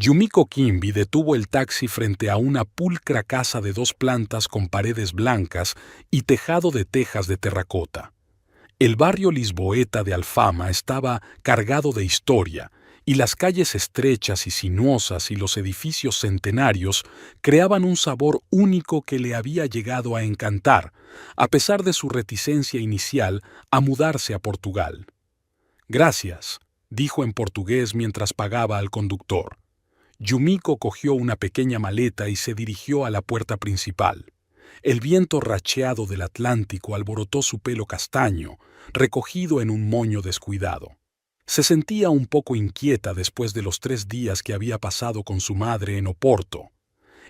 Yumiko Kimbi detuvo el taxi frente a una pulcra casa de 2 plantas con paredes blancas y tejado de tejas de terracota. El barrio lisboeta de Alfama estaba cargado de historia, y las calles estrechas y sinuosas y los edificios centenarios creaban un sabor único que le había llegado a encantar, a pesar de su reticencia inicial a mudarse a Portugal. «Gracias», dijo en portugués mientras pagaba al conductor. Yumiko cogió una pequeña maleta y se dirigió a la puerta principal. El viento racheado del Atlántico alborotó su pelo castaño, recogido en un moño descuidado. Se sentía un poco inquieta después de los 3 días que había pasado con su madre en Oporto.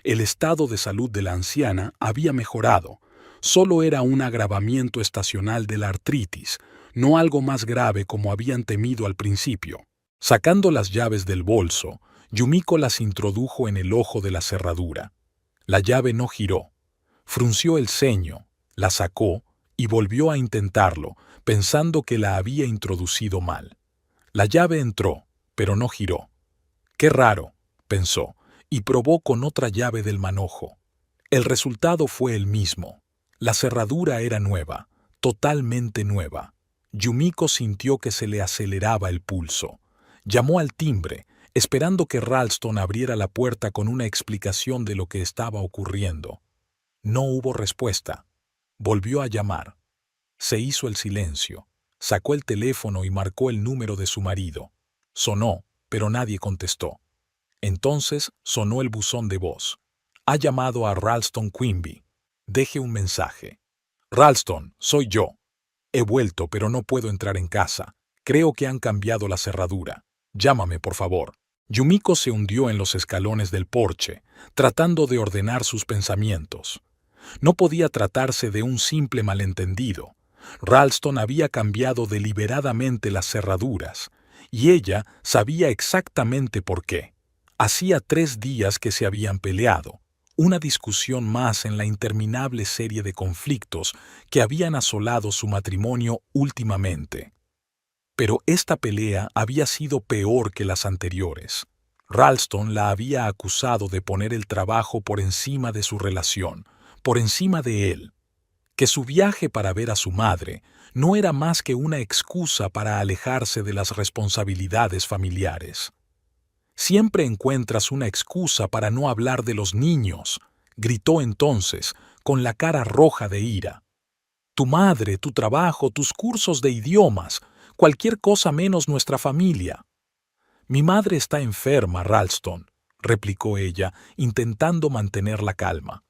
El estado de salud de la anciana había mejorado. Solo era un agravamiento estacional de la artritis, no algo más grave como habían temido al principio. Sacando las llaves del bolso, Yumiko las introdujo en el ojo de la cerradura. La llave no giró. Frunció el ceño, la sacó y volvió a intentarlo, pensando que la había introducido mal. La llave entró, pero no giró. «Qué raro», pensó, y probó con otra llave del manojo. El resultado fue el mismo. La cerradura era nueva, totalmente nueva. Yumiko sintió que se le aceleraba el pulso. Llamó al timbre, esperando que Ralston abriera la puerta con una explicación de lo que estaba ocurriendo. No hubo respuesta. Volvió a llamar. Se hizo el silencio. Sacó el teléfono y marcó el número de su marido. Sonó, pero nadie contestó. Entonces sonó el buzón de voz. «Ha llamado a Ralston Quimby. Deje un mensaje». «Ralston, soy yo. He vuelto, pero no puedo entrar en casa. Creo que han cambiado la cerradura. Llámame, por favor». Yumiko se hundió en los escalones del porche, tratando de ordenar sus pensamientos. No podía tratarse de un simple malentendido. Ralston había cambiado deliberadamente las cerraduras, y ella sabía exactamente por qué. Hacía 3 días que se habían peleado, una discusión más en la interminable serie de conflictos que habían asolado su matrimonio últimamente. Pero esta pelea había sido peor que las anteriores. Ralston la había acusado de poner el trabajo por encima de su relación, por encima de él. Que su viaje para ver a su madre no era más que una excusa para alejarse de las responsabilidades familiares. «Siempre encuentras una excusa para no hablar de los niños», gritó entonces, con la cara roja de ira. «Tu madre, tu trabajo, tus cursos de idiomas, cualquier cosa menos nuestra familia». «Mi madre está enferma, Ralston», replicó ella, intentando mantener la calma.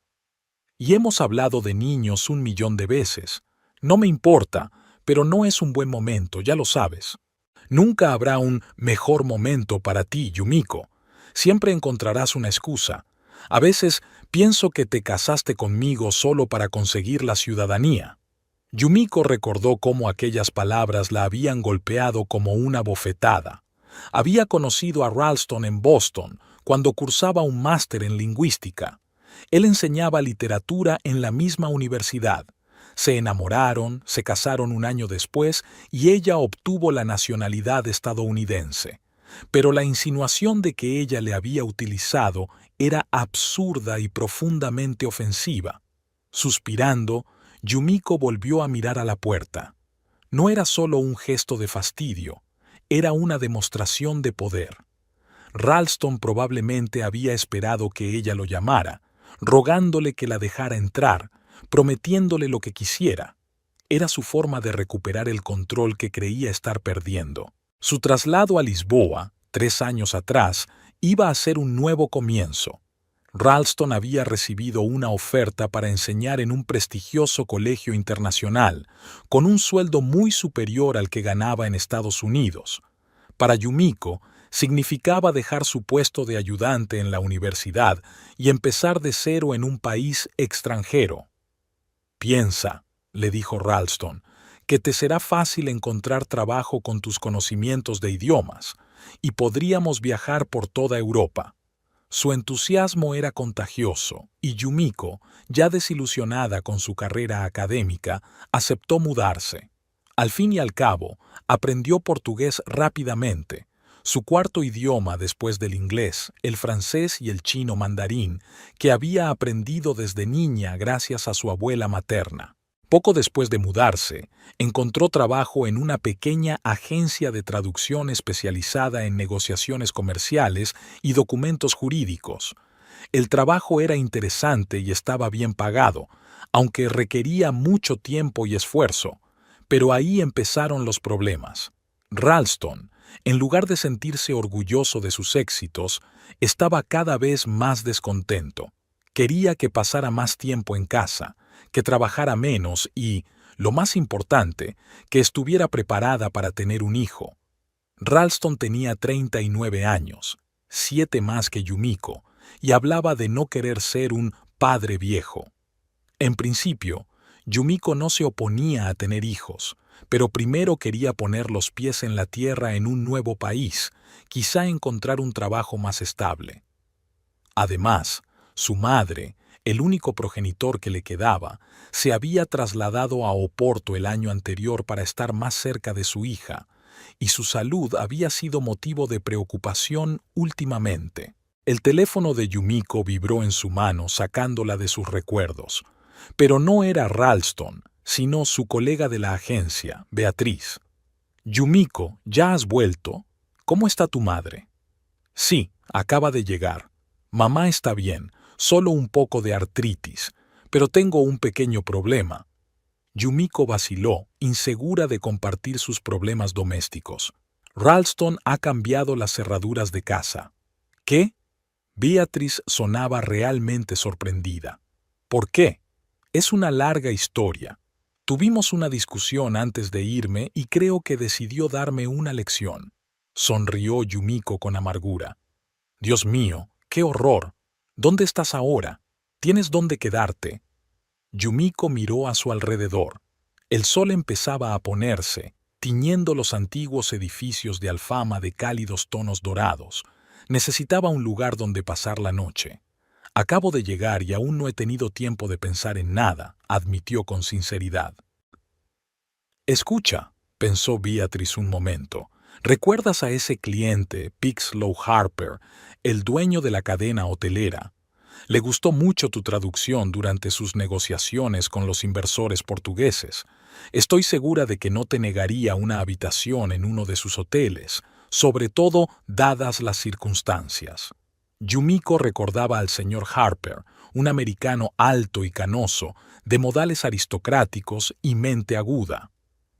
«Y hemos hablado de niños 1.000.000 de veces. No me importa, pero no es un buen momento, ya lo sabes. Nunca habrá un mejor momento para ti, Yumiko. Siempre encontrarás una excusa. A veces pienso que te casaste conmigo solo para conseguir la ciudadanía». Yumiko recordó cómo aquellas palabras la habían golpeado como una bofetada. Había conocido a Ralston en Boston, cuando cursaba un máster en lingüística. Él enseñaba literatura en la misma universidad. Se enamoraron, se casaron un año después y ella obtuvo la nacionalidad estadounidense. Pero la insinuación de que ella le había utilizado era absurda y profundamente ofensiva. Suspirando, Yumiko volvió a mirar a la puerta. No era solo un gesto de fastidio, era una demostración de poder. Ralston probablemente había esperado que ella lo llamara, rogándole que la dejara entrar, prometiéndole lo que quisiera. Era su forma de recuperar el control que creía estar perdiendo. Su traslado a Lisboa, 3 años atrás, iba a ser un nuevo comienzo. Ralston había recibido una oferta para enseñar en un prestigioso colegio internacional, con un sueldo muy superior al que ganaba en Estados Unidos. Para Yumiko, significaba dejar su puesto de ayudante en la universidad y empezar de cero en un país extranjero. «Piensa», le dijo Ralston, «que te será fácil encontrar trabajo con tus conocimientos de idiomas, y podríamos viajar por toda Europa». Su entusiasmo era contagioso, y Yumiko, ya desilusionada con su carrera académica, aceptó mudarse. Al fin y al cabo, aprendió portugués rápidamente. su cuarto idioma después del inglés, el francés y el chino mandarín, que había aprendido desde niña gracias a su abuela materna. Poco después de mudarse, encontró trabajo en una pequeña agencia de traducción especializada en negociaciones comerciales y documentos jurídicos. El trabajo era interesante y estaba bien pagado, aunque requería mucho tiempo y esfuerzo. Pero ahí empezaron los problemas. Ralston, en lugar de sentirse orgulloso de sus éxitos, estaba cada vez más descontento. Quería que pasara más tiempo en casa, que trabajara menos y, lo más importante, que estuviera preparada para tener un hijo. Ralston tenía 39 años, 7 más que Yumiko, y hablaba de no querer ser un padre viejo. En principio, Yumiko no se oponía a tener hijos, pero primero quería poner los pies en la tierra en un nuevo país, quizá encontrar un trabajo más estable. Además, su madre, el único progenitor que le quedaba, se había trasladado a Oporto el año anterior para estar más cerca de su hija, y su salud había sido motivo de preocupación últimamente. El teléfono de Yumiko vibró en su mano sacándola de sus recuerdos, pero no era Ralston, sino su colega de la agencia, Beatriz. «Yumiko, ¿ya has vuelto? ¿Cómo está tu madre?» «Sí, acaba de llegar. Mamá está bien, solo un poco de artritis, pero tengo un pequeño problema». Yumiko vaciló, insegura de compartir sus problemas domésticos. «Ralston ha cambiado las cerraduras de casa». «¿Qué?» Beatriz sonaba realmente sorprendida. «¿Por qué?» «Es una larga historia. Tuvimos una discusión antes de irme y creo que decidió darme una lección». Sonrió Yumiko con amargura. «Dios mío, qué horror. ¿Dónde estás ahora? ¿Tienes dónde quedarte?» Yumiko miró a su alrededor. El sol empezaba a ponerse, tiñendo los antiguos edificios de Alfama de cálidos tonos dorados. Necesitaba un lugar donde pasar la noche. «Acabo de llegar y aún no he tenido tiempo de pensar en nada», admitió con sinceridad. «Escucha», pensó Beatriz un momento, «¿recuerdas a ese cliente, Pixlow Harper, el dueño de la cadena hotelera? Le gustó mucho tu traducción durante sus negociaciones con los inversores portugueses. Estoy segura de que no te negaría una habitación en uno de sus hoteles, sobre todo dadas las circunstancias». Yumiko recordaba al señor Harper, un americano alto y canoso, de modales aristocráticos y mente aguda.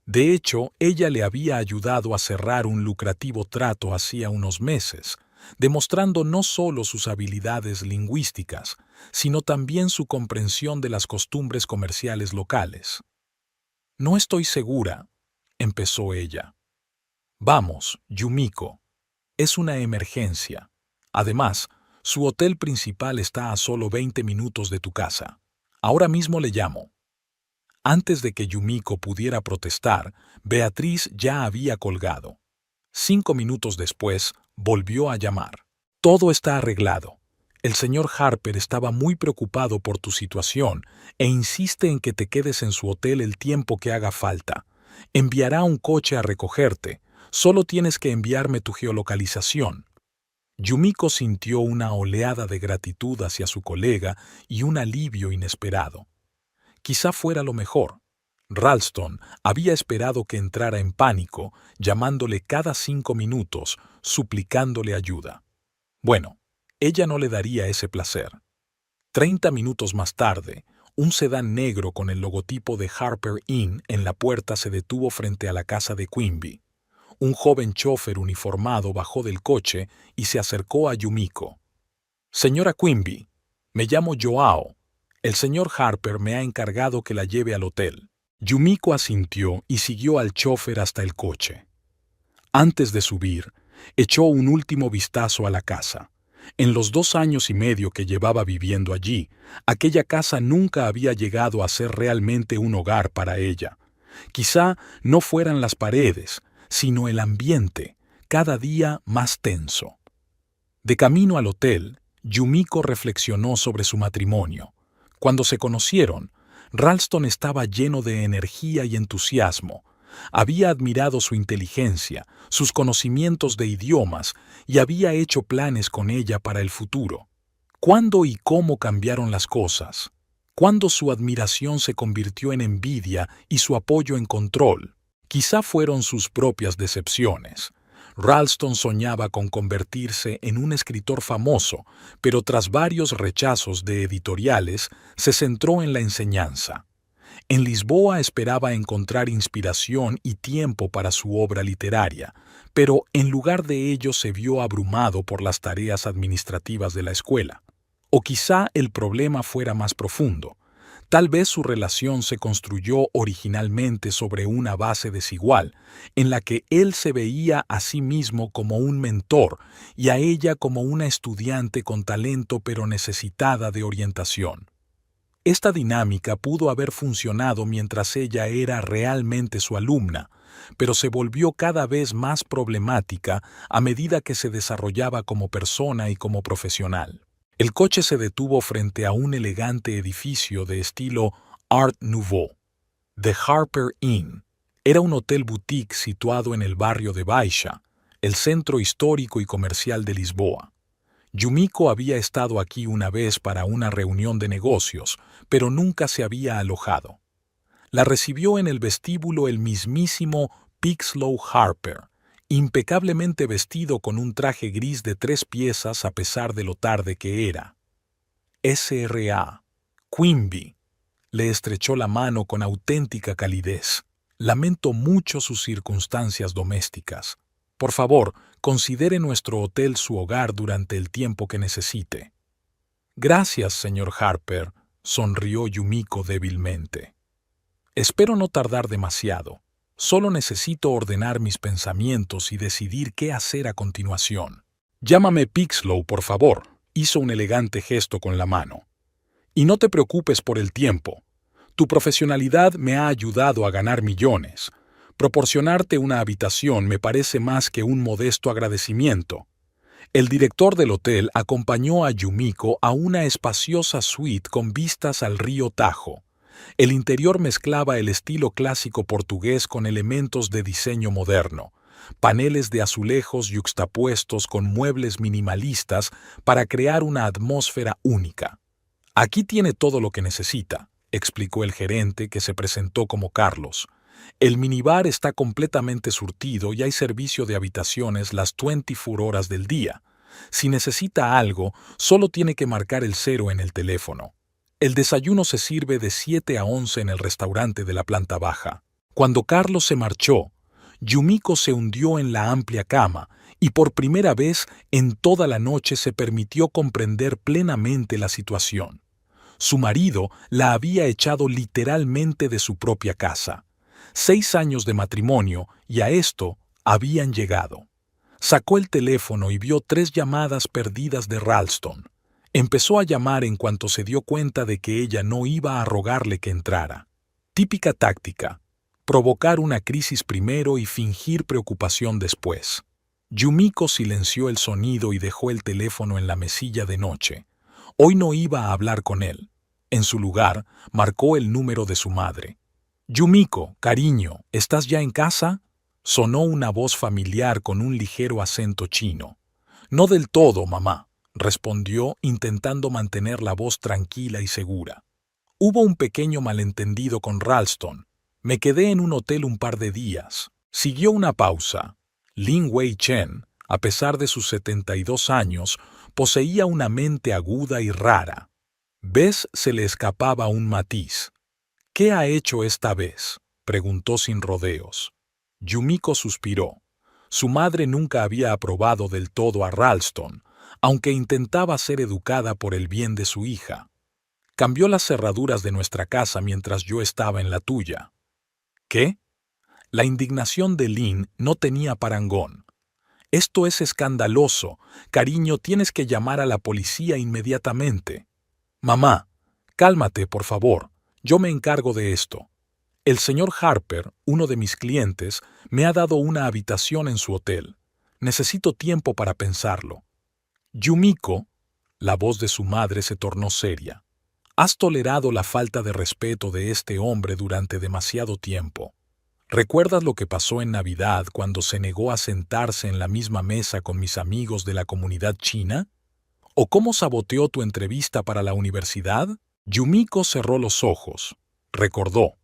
De hecho, ella le había ayudado a cerrar un lucrativo trato hacía unos meses, demostrando no solo sus habilidades lingüísticas, sino también su comprensión de las costumbres comerciales locales. «No estoy segura», empezó ella. «Vamos, Yumiko. Es una emergencia. Además, su hotel principal está a solo 20 minutos de tu casa. Ahora mismo le llamo». Antes de que Yumiko pudiera protestar, Beatriz ya había colgado. 5 minutos después, volvió a llamar. «Todo está arreglado. El señor Harper estaba muy preocupado por tu situación e insiste en que te quedes en su hotel el tiempo que haga falta. Enviará un coche a recogerte. Solo tienes que enviarme tu geolocalización». Yumiko sintió una oleada de gratitud hacia su colega y un alivio inesperado. Quizá fuera lo mejor. Ralston había esperado que entrara en pánico, llamándole cada 5 minutos, suplicándole ayuda. Bueno, ella no le daría ese placer. 30 minutos más tarde, un sedán negro con el logotipo de Harper Inn en la puerta se detuvo frente a la casa de Quimby. Un joven chofer uniformado bajó del coche y se acercó a Yumiko. «Señora Quimby, me llamo Joao. El señor Harper me ha encargado que la lleve al hotel». Yumiko asintió y siguió al chofer hasta el coche. Antes de subir, echó un último vistazo a la casa. En los 2 años y medio que llevaba viviendo allí, aquella casa nunca había llegado a ser realmente un hogar para ella. Quizá no fueran las paredes, sino el ambiente, cada día más tenso. De camino al hotel, Yumiko reflexionó sobre su matrimonio. Cuando se conocieron, Ralston estaba lleno de energía y entusiasmo, Había admirado su inteligencia, sus conocimientos de idiomas y había hecho planes con ella para el futuro. ¿Cuándo y cómo cambiaron las cosas? ¿Cuándo su admiración se convirtió en envidia y su apoyo en control? Quizá fueron sus propias decepciones. Ralston soñaba con convertirse en un escritor famoso, pero tras varios rechazos de editoriales, se centró en la enseñanza. En Lisboa esperaba encontrar inspiración y tiempo para su obra literaria, pero en lugar de ello se vio abrumado por las tareas administrativas de la escuela. O quizá el problema fuera más profundo. Tal vez su relación se construyó originalmente sobre una base desigual, en la que él se veía a sí mismo como un mentor y a ella como una estudiante con talento pero necesitada de orientación. Esta dinámica pudo haber funcionado mientras ella era realmente su alumna, pero se volvió cada vez más problemática a medida que se desarrollaba como persona y como profesional. El coche se detuvo frente a un elegante edificio de estilo Art Nouveau. The Harper Inn era un hotel boutique situado en el barrio de Baixa, el centro histórico y comercial de Lisboa. Yumiko había estado aquí una vez para una reunión de negocios, pero nunca se había alojado. La recibió en el vestíbulo el mismísimo Pixlow Harper, impecablemente vestido con un traje gris de 3 piezas a pesar de lo tarde que era. S.R.A. Quimby le estrechó la mano con auténtica calidez. Lamento mucho sus circunstancias domésticas. Por favor, considere nuestro hotel su hogar durante el tiempo que necesite. Gracias, señor Harper, sonrió Yumiko débilmente. Espero no tardar demasiado. Solo necesito ordenar mis pensamientos y decidir qué hacer a continuación. Llámame Pixlow, por favor, hizo un elegante gesto con la mano. Y no te preocupes por el tiempo. Tu profesionalidad me ha ayudado a ganar millones. Proporcionarte una habitación me parece más que un modesto agradecimiento. El director del hotel acompañó a Yumiko a una espaciosa suite con vistas al río Tajo. El interior mezclaba el estilo clásico portugués con elementos de diseño moderno, paneles de azulejos yuxtapuestos con muebles minimalistas para crear una atmósfera única. Aquí tiene todo lo que necesita, explicó el gerente que se presentó como Carlos. El minibar está completamente surtido y hay servicio de habitaciones las 24 horas del día. Si necesita algo, solo tiene que marcar el 0 en el teléfono. El desayuno se sirve de 7 a 11 en el restaurante de la planta baja. Cuando Carlos se marchó, Yumiko se hundió en la amplia cama y por primera vez en toda la noche se permitió comprender plenamente la situación. Su marido la había echado literalmente de su propia casa. 6 años de matrimonio y a esto habían llegado. Sacó el teléfono y vio 3 llamadas perdidas de Ralston. Empezó a llamar en cuanto se dio cuenta de que ella no iba a rogarle que entrara. Típica táctica: provocar una crisis primero y fingir preocupación después. Yumiko silenció el sonido y dejó el teléfono en la mesilla de noche. Hoy no iba a hablar con él. En su lugar, marcó el número de su madre. «Yumiko, cariño, ¿estás ya en casa?», sonó una voz familiar con un ligero acento chino. «No del todo, mamá», respondió intentando mantener la voz tranquila y segura. «Hubo un pequeño malentendido con Ralston. Me quedé en un hotel un par de días». Siguió una pausa. Lin Wei Chen, a pesar de sus 72 años, poseía una mente aguda y rara. Bess se le escapaba un matiz. «¿Qué ha hecho esta vez?», preguntó sin rodeos. Yumiko suspiró. Su madre nunca había aprobado del todo a Ralston, aunque intentaba ser educada por el bien de su hija. «Cambió las cerraduras de nuestra casa mientras yo estaba en la tuya». «¿Qué?». La indignación de Lin no tenía parangón. «Esto es escandaloso. Cariño, tienes que llamar a la policía inmediatamente». «Mamá, cálmate, por favor. Yo me encargo de esto. El señor Harper, uno de mis clientes, me ha dado una habitación en su hotel. Necesito tiempo para pensarlo». «Yumiko», la voz de su madre se tornó seria. «Has tolerado la falta de respeto de este hombre durante demasiado tiempo. ¿Recuerdas lo que pasó en Navidad cuando se negó a sentarse en la misma mesa con mis amigos de la comunidad china? ¿O cómo saboteó tu entrevista para la universidad? Yumiko cerró los ojos. Recordó.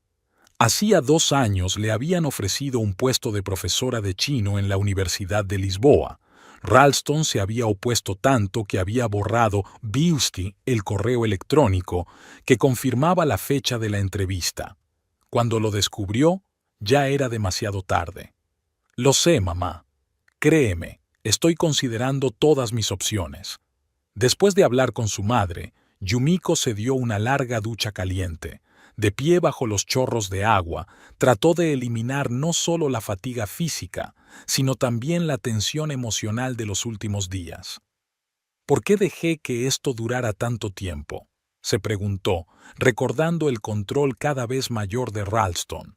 Hacía 2 años le habían ofrecido un puesto de profesora de chino en la Universidad de Lisboa. Ralston se había opuesto tanto que había borrado Biusti el correo electrónico que confirmaba la fecha de la entrevista. Cuando lo descubrió, ya era demasiado tarde. Lo sé, mamá. Créeme, estoy considerando todas mis opciones. Después de hablar con su madre, Yumiko se dio una larga ducha caliente. De pie bajo los chorros de agua, trató de eliminar no solo la fatiga física, sino también la tensión emocional de los últimos días. ¿Por qué dejé que esto durara tanto tiempo?, se preguntó, recordando el control cada vez mayor de Ralston.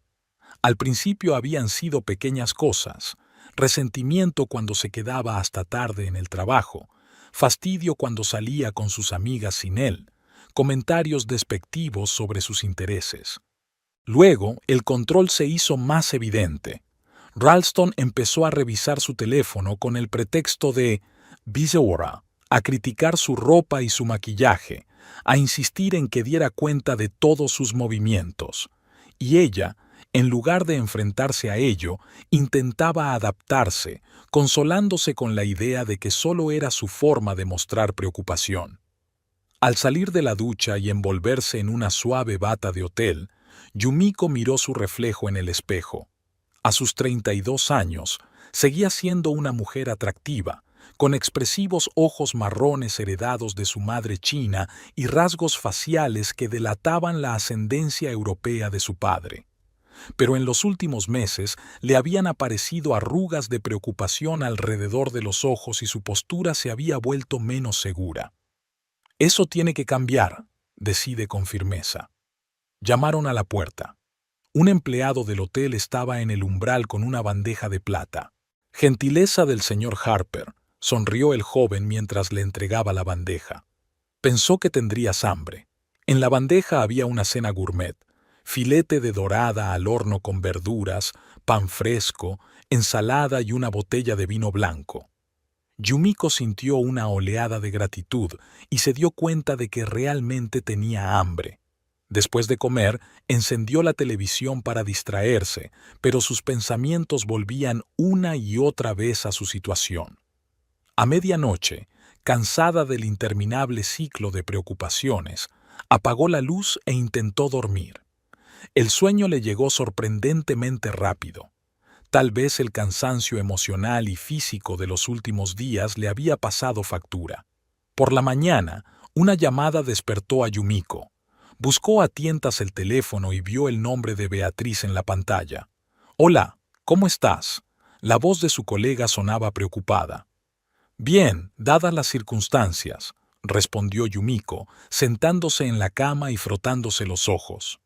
Al principio habían sido pequeñas cosas: resentimiento cuando se quedaba hasta tarde en el trabajo, fastidio cuando salía con sus amigas sin él, comentarios despectivos sobre sus intereses. Luego, el control se hizo más evidente. Ralston empezó a revisar su teléfono con el pretexto de Bizarra, a criticar su ropa y su maquillaje, a insistir en que diera cuenta de todos sus movimientos. Y ella, en lugar de enfrentarse a ello, intentaba adaptarse, consolándose con la idea de que solo era su forma de mostrar preocupación. Al salir de la ducha y envolverse en una suave bata de hotel, Yumiko miró su reflejo en el espejo. A sus 32 años, seguía siendo una mujer atractiva, con expresivos ojos marrones heredados de su madre china y rasgos faciales que delataban la ascendencia europea de su padre. Pero en los últimos meses le habían aparecido arrugas de preocupación alrededor de los ojos y su postura se había vuelto menos segura. «Eso tiene que cambiar», decide con firmeza. Llamaron a la puerta. Un empleado del hotel estaba en el umbral con una bandeja de plata. «Gentileza del señor Harper», sonrió el joven mientras le entregaba la bandeja. Pensó que tendrías hambre. En la bandeja había una cena gourmet: filete de dorada al horno con verduras, pan fresco, ensalada y una botella de vino blanco. Yumiko sintió una oleada de gratitud y se dio cuenta de que realmente tenía hambre. Después de comer, encendió la televisión para distraerse, pero sus pensamientos volvían una y otra vez a su situación. A medianoche, cansada del interminable ciclo de preocupaciones, apagó la luz e intentó dormir. El sueño le llegó sorprendentemente rápido. Tal vez el cansancio emocional y físico de los últimos días le había pasado factura. Por la mañana, una llamada despertó a Yumiko. Buscó a tientas el teléfono y vio el nombre de Beatriz en la pantalla. «Hola, ¿cómo estás?». La voz de su colega sonaba preocupada. «Bien, dadas las circunstancias», respondió Yumiko, sentándose en la cama y frotándose los ojos.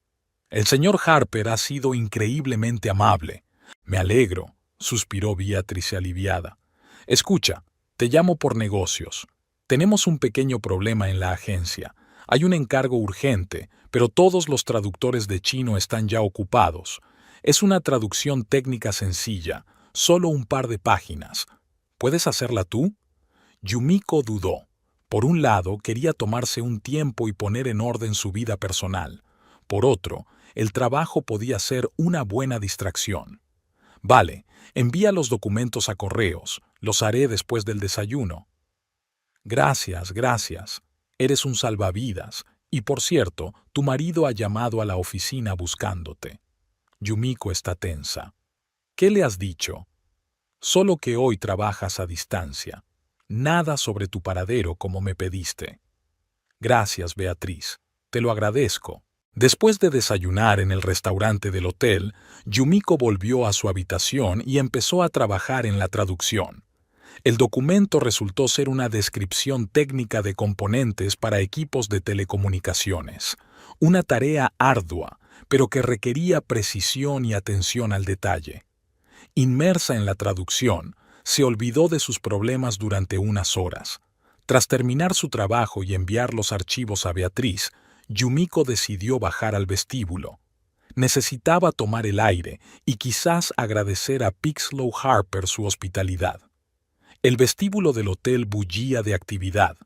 «El señor Harper ha sido increíblemente amable». «Me alegro», suspiró Beatriz aliviada. «Escucha, te llamo por negocios. Tenemos un pequeño problema en la agencia. Hay un encargo urgente, pero todos los traductores de chino están ya ocupados. Es una traducción técnica sencilla, solo un par de páginas. ¿Puedes hacerla tú?». Yumiko dudó. Por un lado, quería tomarse un tiempo y poner en orden su vida personal. Por otro, el trabajo podía ser una buena distracción. «Vale, envía los documentos a correos. Los haré después del desayuno». «Gracias, gracias. Eres un salvavidas. Y por cierto, tu marido ha llamado a la oficina buscándote». Yumiko está tensa. «¿Qué le has dicho?». «Solo que hoy trabajas a distancia. Nada sobre tu paradero como me pediste». «Gracias, Beatriz. Te lo agradezco». Después de desayunar en el restaurante del hotel, Yumiko volvió a su habitación y empezó a trabajar en la traducción. El documento resultó ser una descripción técnica de componentes para equipos de telecomunicaciones, una tarea ardua, pero que requería precisión y atención al detalle. Inmersa en la traducción, se olvidó de sus problemas durante unas horas. Tras terminar su trabajo y enviar los archivos a Beatriz, Yumiko decidió bajar al vestíbulo. Necesitaba tomar el aire y quizás agradecer a Pixlow Harper su hospitalidad. El vestíbulo del hotel bullía de actividad.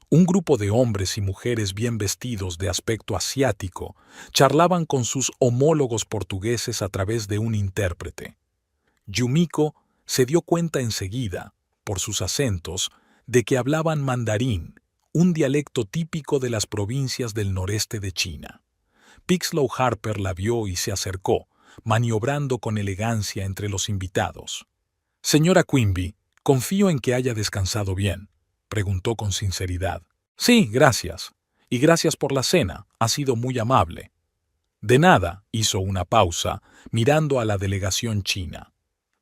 Un grupo de hombres y mujeres bien vestidos de aspecto asiático charlaban con sus homólogos portugueses a través de un intérprete. Yumiko se dio cuenta enseguida, por sus acentos, de que hablaban mandarín, un dialecto típico de las provincias del noreste de China. Pixlow Harper la vio y se acercó, maniobrando con elegancia entre los invitados. «Señora Quimby, confío en que haya descansado bien», preguntó con sinceridad. «Sí, gracias. Y gracias por la cena, ha sido muy amable». «De nada», hizo una pausa, mirando a la delegación china.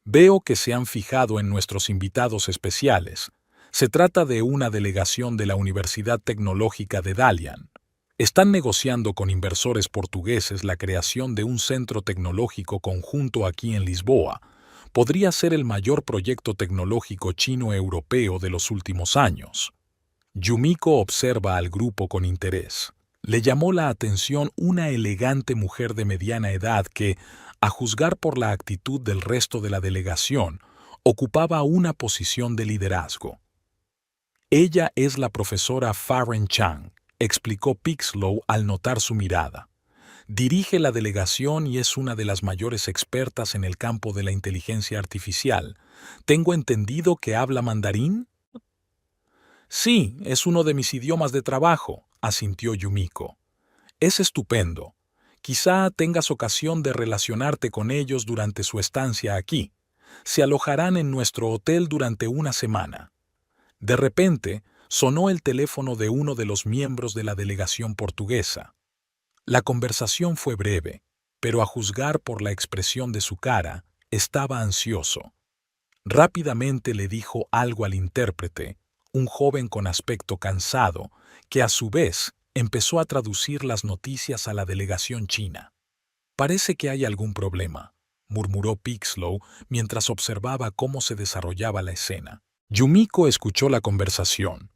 «Veo que se han fijado en nuestros invitados especiales. Se trata de una delegación de la Universidad Tecnológica de Dalian. Están negociando con inversores portugueses la creación de un centro tecnológico conjunto aquí en Lisboa. Podría ser el mayor proyecto tecnológico chino-europeo de los últimos años». Yumiko observa al grupo con interés. Le llamó la atención una elegante mujer de mediana edad que, a juzgar por la actitud del resto de la delegación, ocupaba una posición de liderazgo. «Ella es la profesora Farren Chang», explicó Pixlow al notar su mirada. «Dirige la delegación y es una de las mayores expertas en el campo de la inteligencia artificial. ¿Tengo entendido que habla mandarín?» «Sí, es uno de mis idiomas de trabajo», asintió Yumiko. «Es estupendo. Quizá tengas ocasión de relacionarte con ellos durante su estancia aquí. Se alojarán en nuestro hotel durante una semana». De repente, sonó el teléfono de uno de los miembros de la delegación portuguesa. La conversación fue breve, pero a juzgar por la expresión de su cara, estaba ansioso. Rápidamente le dijo algo al intérprete, un joven con aspecto cansado, que a su vez empezó a traducir las noticias a la delegación china. «Parece que hay algún problema», murmuró Pixlow mientras observaba cómo se desarrollaba la escena. Yumiko escuchó la conversación.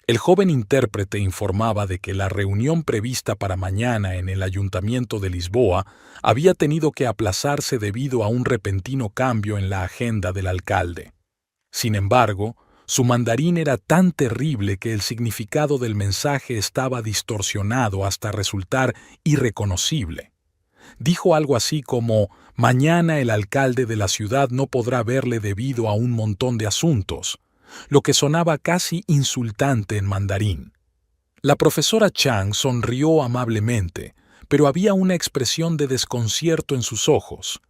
El joven intérprete informaba de que la reunión prevista para mañana en el Ayuntamiento de Lisboa había tenido que aplazarse debido a un repentino cambio en la agenda del alcalde. Sin embargo, su mandarín era tan terrible que el significado del mensaje estaba distorsionado hasta resultar irreconocible. Dijo algo así como: «Mañana el alcalde de la ciudad no podrá verle debido a un montón de asuntos», lo que sonaba casi insultante en mandarín. La profesora Chang sonrió amablemente, pero había una expresión de desconcierto en sus ojos.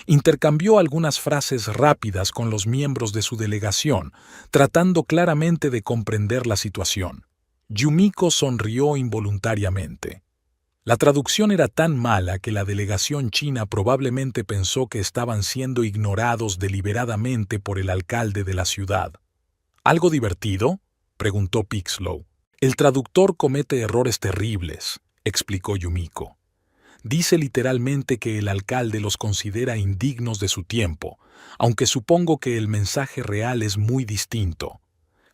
Intercambió algunas frases rápidas con los miembros de su delegación, tratando claramente de comprender la situación. Yumiko sonrió involuntariamente. La traducción era tan mala que la delegación china probablemente pensó que estaban siendo ignorados deliberadamente por el alcalde de la ciudad. «¿Algo divertido?», preguntó Pixlow. «El traductor comete errores terribles», explicó Yumiko. «Dice literalmente que el alcalde los considera indignos de su tiempo, aunque supongo que el mensaje real es muy distinto».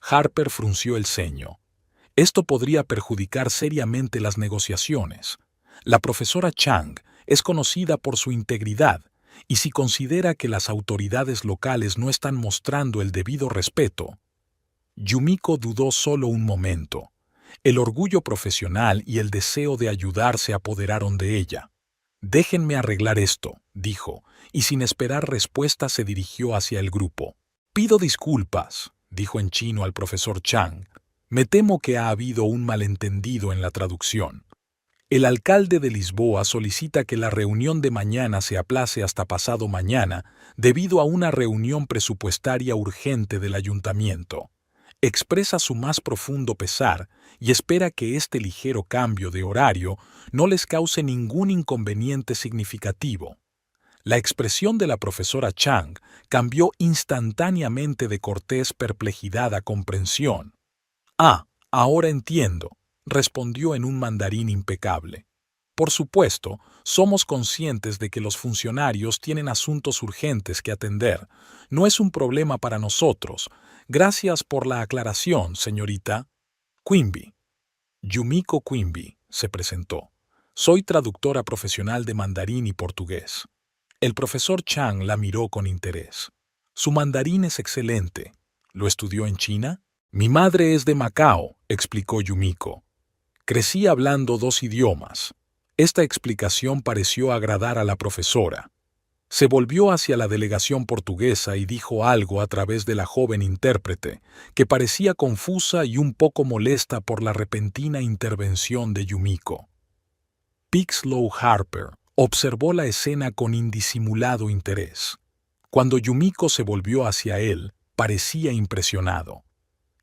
Harper frunció el ceño. Esto podría perjudicar seriamente las negociaciones. La profesora Chang es conocida por su integridad, y si considera que las autoridades locales no están mostrando el debido respeto... Yumiko dudó solo un momento. El orgullo profesional y el deseo de ayudar se apoderaron de ella. «Déjenme arreglar esto», dijo, y sin esperar respuesta se dirigió hacia el grupo. «Pido disculpas», dijo en chino al profesor Chang. «Me temo que ha habido un malentendido en la traducción. El alcalde de Lisboa solicita que la reunión de mañana se aplace hasta pasado mañana debido a una reunión presupuestaria urgente del ayuntamiento. Expresa su más profundo pesar y espera que este ligero cambio de horario no les cause ningún inconveniente significativo». La expresión de la profesora Chang cambió instantáneamente de cortés perplejidad a comprensión. «Ah, ahora entiendo», respondió en un mandarín impecable. «Por supuesto, somos conscientes de que los funcionarios tienen asuntos urgentes que atender. No es un problema para nosotros. Gracias por la aclaración, señorita Quimby». Yumiko Quimby se presentó. Soy traductora profesional de mandarín y portugués. El profesor Chang la miró con interés. Su mandarín es excelente. ¿Lo estudió en China? Mi madre es de Macao, explicó Yumiko. Crecí hablando 2 idiomas. Esta explicación pareció agradar a la profesora. Se volvió hacia la delegación portuguesa y dijo algo a través de la joven intérprete, que parecía confusa y un poco molesta por la repentina intervención de Yumiko. Pixlow Harper observó la escena con indisimulado interés. Cuando Yumiko se volvió hacia él, parecía impresionado.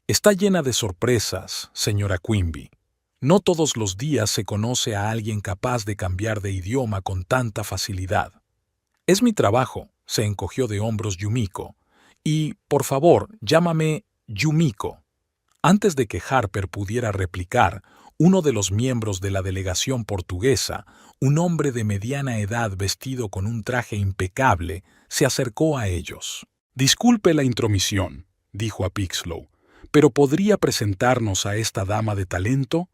Está llena de sorpresas, señora Quimby. No todos los días se conoce a alguien capaz de cambiar de idioma con tanta facilidad. Es mi trabajo, se encogió de hombros Yumiko. Y, por favor, llámame Yumiko. Antes de que Harper pudiera replicar, uno de los miembros de la delegación portuguesa, un hombre de mediana edad vestido con un traje impecable, se acercó a ellos. Disculpe la intromisión, dijo a Pixlow, pero ¿podría presentarnos a esta dama de talento?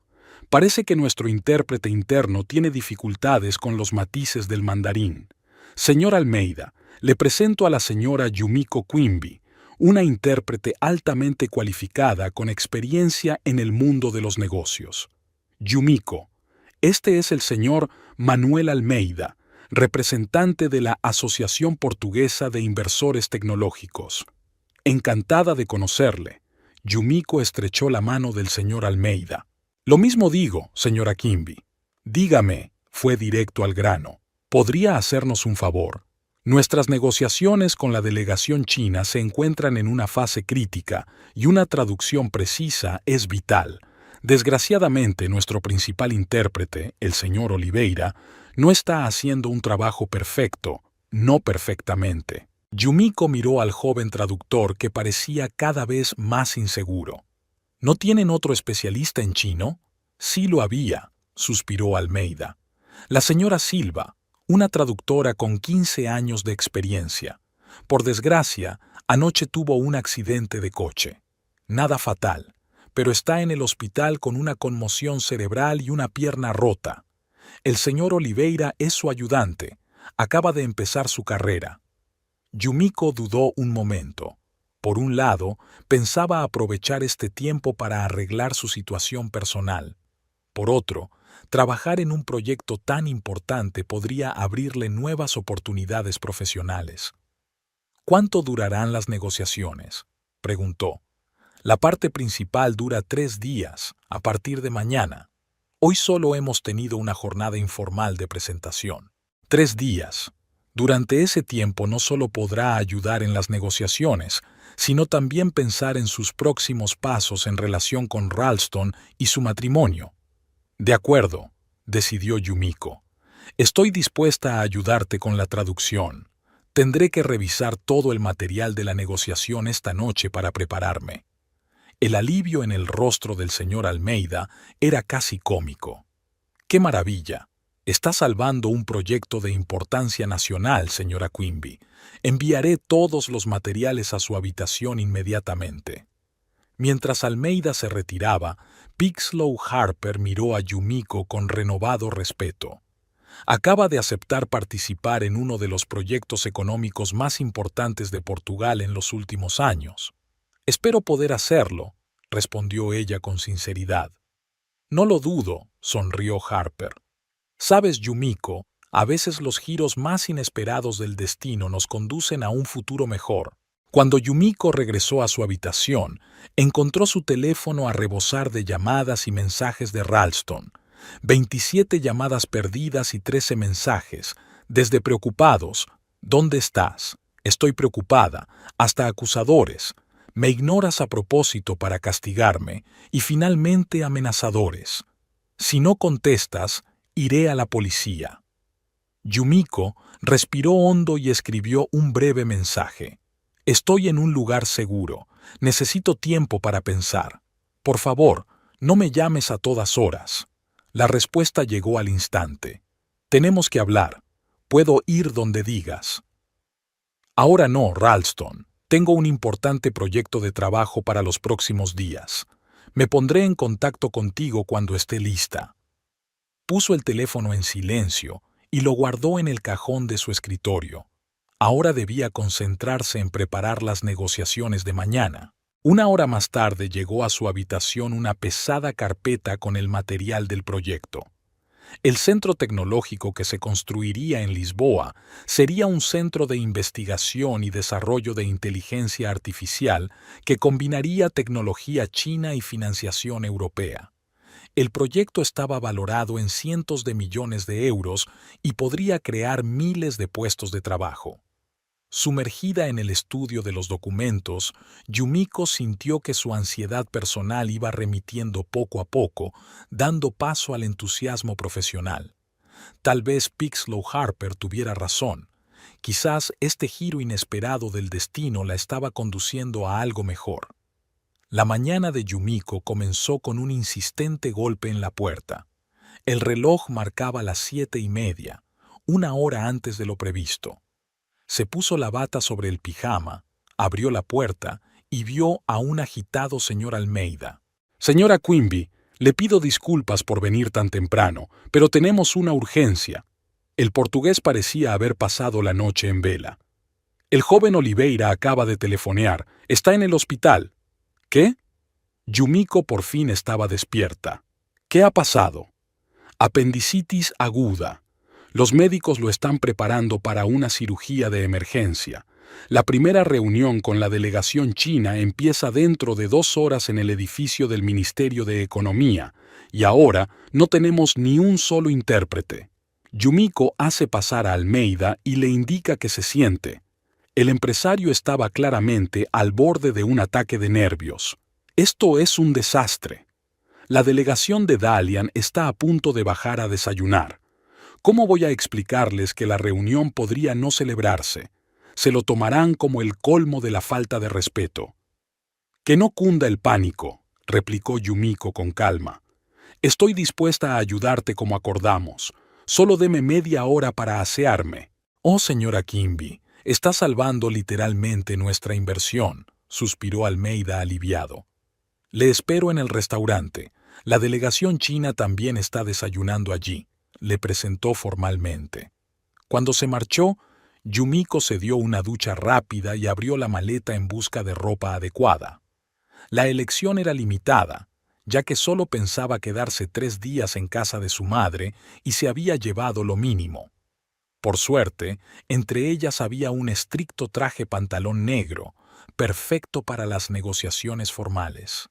Parece que nuestro intérprete interno tiene dificultades con los matices del mandarín. Señor Almeida, le presento a la señora Yumiko Quimby, una intérprete altamente cualificada con experiencia en el mundo de los negocios. Yumiko, este es el señor Manuel Almeida, representante de la Asociación Portuguesa de Inversores Tecnológicos. Encantada de conocerle. Yumiko estrechó la mano del señor Almeida. Lo mismo digo, señora Quimby. Dígame, fue directo al grano. ¿Podría hacernos un favor? Nuestras negociaciones con la delegación china se encuentran en una fase crítica y una traducción precisa es vital. Desgraciadamente, nuestro principal intérprete, el señor Oliveira, no está haciendo un trabajo perfecto, no perfectamente. Yumiko miró al joven traductor que parecía cada vez más inseguro. ¿No tienen otro especialista en chino? Sí lo había, suspiró Almeida. La señora Silva, una traductora con 15 años de experiencia. Por desgracia, anoche tuvo un accidente de coche. Nada fatal, pero está en el hospital con una conmoción cerebral y una pierna rota. El señor Oliveira es su ayudante. Acaba de empezar su carrera. Yumiko dudó un momento. Por un lado, pensaba aprovechar este tiempo para arreglar su situación personal. Por otro, trabajar en un proyecto tan importante podría abrirle nuevas oportunidades profesionales. ¿Cuánto durarán las negociaciones?, preguntó. La parte principal dura 3 días, a partir de mañana. Hoy solo hemos tenido una jornada informal de presentación. 3 días. Durante ese tiempo no solo podrá ayudar en las negociaciones, sino también pensar en sus próximos pasos en relación con Ralston y su matrimonio. De acuerdo, decidió Yumiko. Estoy dispuesta a ayudarte con la traducción. Tendré que revisar todo el material de la negociación esta noche para prepararme. El alivio en el rostro del señor Almeida era casi cómico. ¡Qué maravilla! Está salvando un proyecto de importancia nacional, señora Quimby. Enviaré todos los materiales a su habitación inmediatamente. Mientras Almeida se retiraba, Pixlow Harper miró a Yumiko con renovado respeto. Acaba de aceptar participar en uno de los proyectos económicos más importantes de Portugal en los últimos años. Espero poder hacerlo, respondió ella con sinceridad. No lo dudo, sonrió Harper. Sabes, Yumiko, a veces los giros más inesperados del destino nos conducen a un futuro mejor. Cuando Yumiko regresó a su habitación, encontró su teléfono a rebosar de llamadas y mensajes de Ralston. 27 llamadas perdidas y 13 mensajes, desde preocupados, ¿dónde estás? Estoy preocupada, hasta acusadores. Me ignoras a propósito para castigarme, y finalmente amenazadores. Si no contestas, iré a la policía. Yumiko respiró hondo y escribió un breve mensaje. Estoy en un lugar seguro. Necesito tiempo para pensar. Por favor, no me llames a todas horas. La respuesta llegó al instante. Tenemos que hablar. Puedo ir donde digas. Ahora no, Ralston. Tengo un importante proyecto de trabajo para los próximos días. Me pondré en contacto contigo cuando esté lista. Puso el teléfono en silencio y lo guardó en el cajón de su escritorio. Ahora debía concentrarse en preparar las negociaciones de mañana. Una hora más tarde llegó a su habitación una pesada carpeta con el material del proyecto. El centro tecnológico que se construiría en Lisboa sería un centro de investigación y desarrollo de inteligencia artificial que combinaría tecnología china y financiación europea. El proyecto estaba valorado en cientos de millones de euros y podría crear miles de puestos de trabajo. Sumergida en el estudio de los documentos, Yumiko sintió que su ansiedad personal iba remitiendo poco a poco, dando paso al entusiasmo profesional. Tal vez Pixlow Harper tuviera razón. Quizás este giro inesperado del destino la estaba conduciendo a algo mejor. La mañana de Yumiko comenzó con un insistente golpe en la puerta. El reloj marcaba las 7:30, una hora antes de lo previsto. Se puso la bata sobre el pijama, abrió la puerta y vio a un agitado señor Almeida. «Señora Quimby, le pido disculpas por venir tan temprano, pero tenemos una urgencia». El portugués parecía haber pasado la noche en vela. «El joven Oliveira acaba de telefonear. Está en el hospital». «¿Qué?» Yumiko por fin estaba despierta. «¿Qué ha pasado?» «Apendicitis aguda. Los médicos lo están preparando para una cirugía de emergencia. La primera reunión con la delegación china empieza dentro de 2 horas en el edificio del Ministerio de Economía, y ahora no tenemos ni un solo intérprete». Yumiko hace pasar a Almeida y le indica que se siente. El empresario estaba claramente al borde de un ataque de nervios. «Esto es un desastre. La delegación de Dalian está a punto de bajar a desayunar. ¿Cómo voy a explicarles que la reunión podría no celebrarse? Se lo tomarán como el colmo de la falta de respeto». «Que no cunda el pánico», replicó Yumiko con calma. «Estoy dispuesta a ayudarte como acordamos. Solo deme media hora para asearme». «Oh, señora Quimby, está salvando literalmente nuestra inversión», suspiró Almeida aliviado. «Le espero en el restaurante. La delegación china también está desayunando allí», le presentó formalmente. Cuando se marchó, Yumiko se dio una ducha rápida y abrió la maleta en busca de ropa adecuada. La elección era limitada, ya que solo pensaba quedarse 3 días en casa de su madre y se había llevado lo mínimo. Por suerte, entre ellas había un estricto traje pantalón negro, perfecto para las negociaciones formales.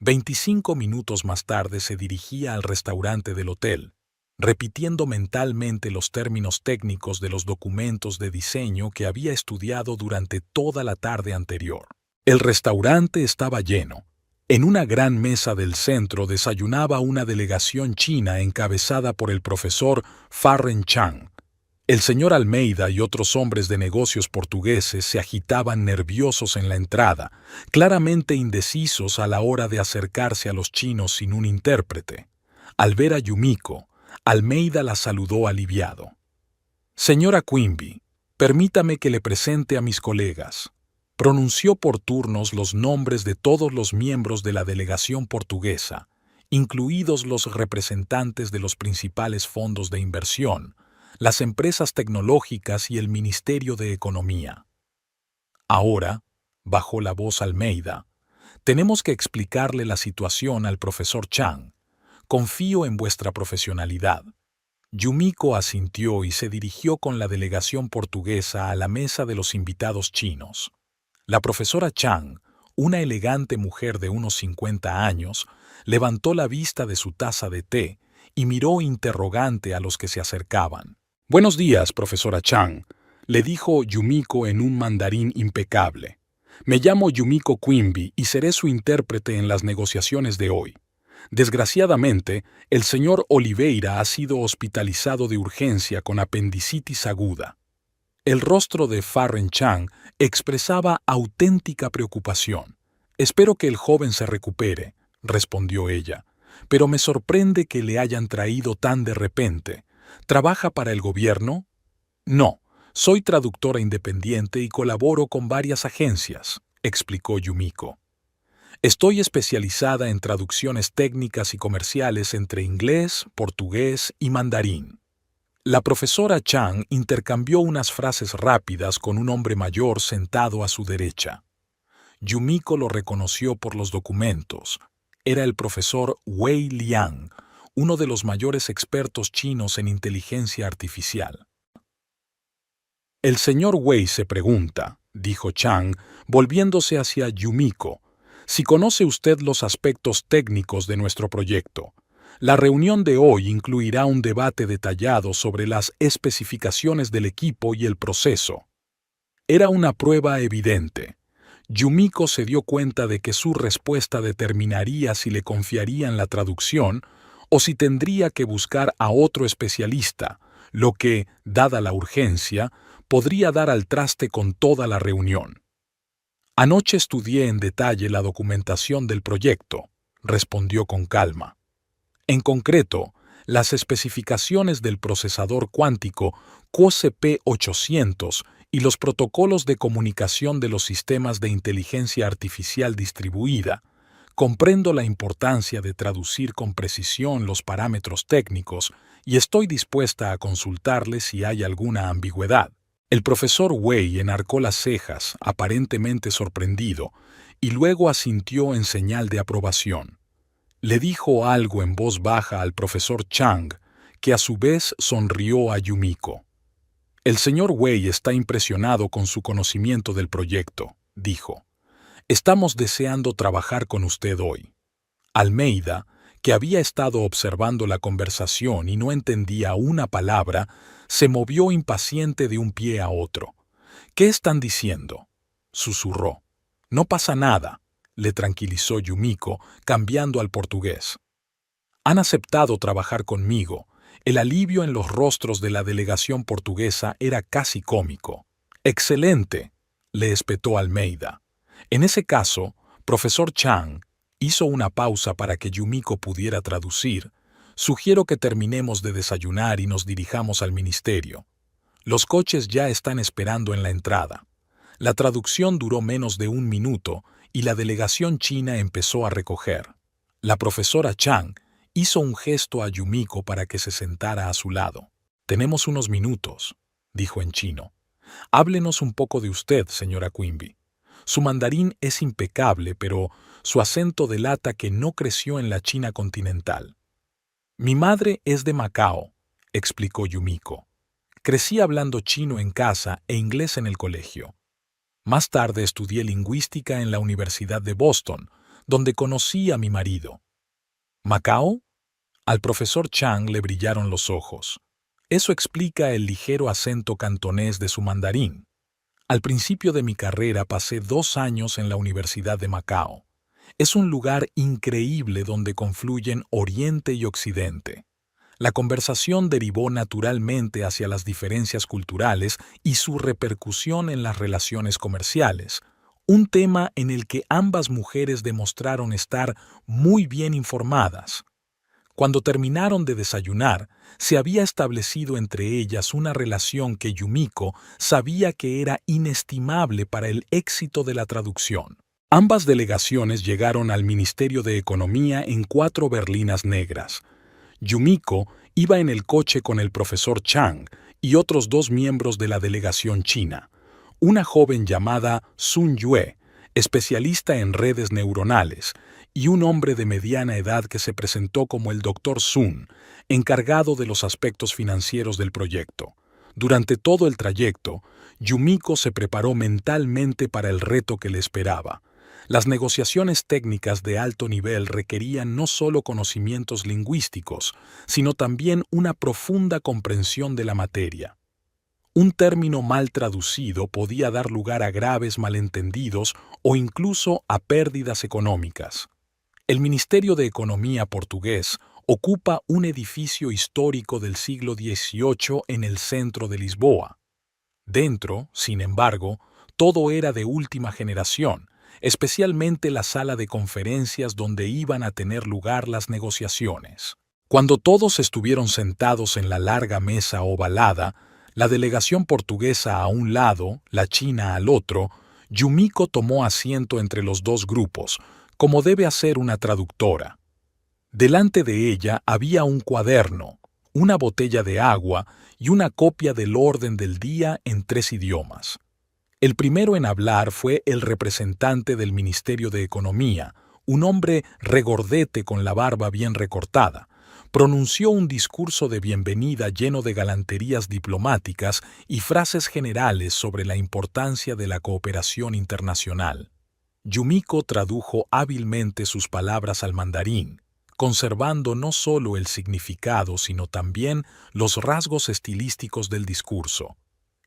25 minutos más tarde se dirigía al restaurante del hotel, repitiendo mentalmente los términos técnicos de los documentos de diseño que había estudiado durante toda la tarde anterior. El restaurante estaba lleno. En una gran mesa del centro desayunaba una delegación china encabezada por el profesor Farren Chang. El señor Almeida y otros hombres de negocios portugueses se agitaban nerviosos en la entrada, claramente indecisos a la hora de acercarse a los chinos sin un intérprete. Al ver a Yumiko, Almeida la saludó aliviado. «Señora Quimby, permítame que le presente a mis colegas». Pronunció por turnos los nombres de todos los miembros de la delegación portuguesa, incluidos los representantes de los principales fondos de inversión, las empresas tecnológicas y el Ministerio de Economía. «Ahora», bajó la voz Almeida, «tenemos que explicarle la situación al profesor Chang. Confío en vuestra profesionalidad». Yumiko asintió y se dirigió con la delegación portuguesa a la mesa de los invitados chinos. La profesora Chang, una elegante mujer de unos 50 años, levantó la vista de su taza de té y miró interrogante a los que se acercaban. «Buenos días, profesora Chang», le dijo Yumiko en un mandarín impecable. «Me llamo Yumiko Quimby y seré su intérprete en las negociaciones de hoy. Desgraciadamente, el señor Oliveira ha sido hospitalizado de urgencia con apendicitis aguda». El rostro de Farren Chang expresaba auténtica preocupación. «Espero que el joven se recupere», respondió ella, «pero me sorprende que le hayan traído tan de repente. ¿Trabaja para el gobierno?» «No, soy traductora independiente y colaboro con varias agencias», explicó Yumiko. Estoy especializada en traducciones técnicas y comerciales entre inglés, portugués y mandarín. La profesora Chang intercambió unas frases rápidas con un hombre mayor sentado a su derecha. Yumiko lo reconoció por los documentos. Era el profesor Wei Liang, uno de los mayores expertos chinos en inteligencia artificial. El señor Wei se pregunta, dijo Chang, volviéndose hacia Yumiko, si conoce usted los aspectos técnicos de nuestro proyecto. La reunión de hoy incluirá un debate detallado sobre las especificaciones del equipo y el proceso. Era una prueba evidente. Yumiko se dio cuenta de que su respuesta determinaría si le confiarían la traducción o si tendría que buscar a otro especialista, lo que, dada la urgencia, podría dar al traste con toda la reunión. Anoche estudié en detalle la documentación del proyecto, respondió con calma. En concreto, las especificaciones del procesador cuántico QCP800 y los protocolos de comunicación de los sistemas de inteligencia artificial distribuida. Comprendo la importancia de traducir con precisión los parámetros técnicos y estoy dispuesta a consultarle si hay alguna ambigüedad. El profesor Wei enarcó las cejas, aparentemente sorprendido, y luego asintió en señal de aprobación. Le dijo algo en voz baja al profesor Chang, que a su vez sonrió a Yumiko. El señor Wei está impresionado con su conocimiento del proyecto, dijo. Estamos deseando trabajar con usted hoy. Almeida, que había estado observando la conversación y no entendía una palabra, se movió impaciente de un pie a otro. ¿Qué están diciendo?, susurró. No pasa nada, le tranquilizó Yumiko, cambiando al portugués. Han aceptado trabajar conmigo. El alivio en los rostros de la delegación portuguesa era casi cómico. «Excelente», le espetó Almeida. En ese caso, profesor Chang hizo una pausa para que Yumiko pudiera traducir. Sugiero que terminemos de desayunar y nos dirijamos al ministerio. Los coches ya están esperando en la entrada. La traducción duró menos de 1 minuto y la delegación china empezó a recoger. La profesora Chang hizo un gesto a Yumiko para que se sentara a su lado. «Tenemos unos minutos», dijo en chino. «Háblenos un poco de usted, señora Quimby. Su mandarín es impecable, pero su acento delata que no creció en la China continental». «Mi madre es de Macao», explicó Yumiko. «Crecí hablando chino en casa e inglés en el colegio. Más tarde estudié lingüística en la Universidad de Boston, donde conocí a mi marido». «¿Macao?». Al profesor Chang le brillaron los ojos. Eso explica el ligero acento cantonés de su mandarín. Al principio de mi carrera pasé 2 años en la Universidad de Macao. Es un lugar increíble donde confluyen Oriente y Occidente. La conversación derivó naturalmente hacia las diferencias culturales y su repercusión en las relaciones comerciales, un tema en el que ambas mujeres demostraron estar muy bien informadas. Cuando terminaron de desayunar, se había establecido entre ellas una relación que Yumiko sabía que era inestimable para el éxito de la traducción. Ambas delegaciones llegaron al Ministerio de Economía en 4 berlinas negras. Yumiko iba en el coche con el profesor Chang y otros 2 miembros de la delegación china, una joven llamada Sun Yue, especialista en redes neuronales, y un hombre de mediana edad que se presentó como el Dr. Sun, encargado de los aspectos financieros del proyecto. Durante todo el trayecto, Yumiko se preparó mentalmente para el reto que le esperaba. Las negociaciones técnicas de alto nivel requerían no solo conocimientos lingüísticos, sino también una profunda comprensión de la materia. Un término mal traducido podía dar lugar a graves malentendidos o incluso a pérdidas económicas. El Ministerio de Economía portugués ocupa un edificio histórico del siglo XVIII en el centro de Lisboa. Dentro, sin embargo, todo era de última generación, especialmente la sala de conferencias donde iban a tener lugar las negociaciones. Cuando todos estuvieron sentados en la larga mesa ovalada, la delegación portuguesa a un lado, la china al otro, Yumiko tomó asiento entre los 2 grupos, como debe hacer una traductora. Delante de ella había un cuaderno, una botella de agua y una copia del orden del día en 3 idiomas. El primero en hablar fue el representante del Ministerio de Economía, un hombre regordete con la barba bien recortada. Pronunció un discurso de bienvenida lleno de galanterías diplomáticas y frases generales sobre la importancia de la cooperación internacional. Yumiko tradujo hábilmente sus palabras al mandarín, conservando no solo el significado, sino también los rasgos estilísticos del discurso.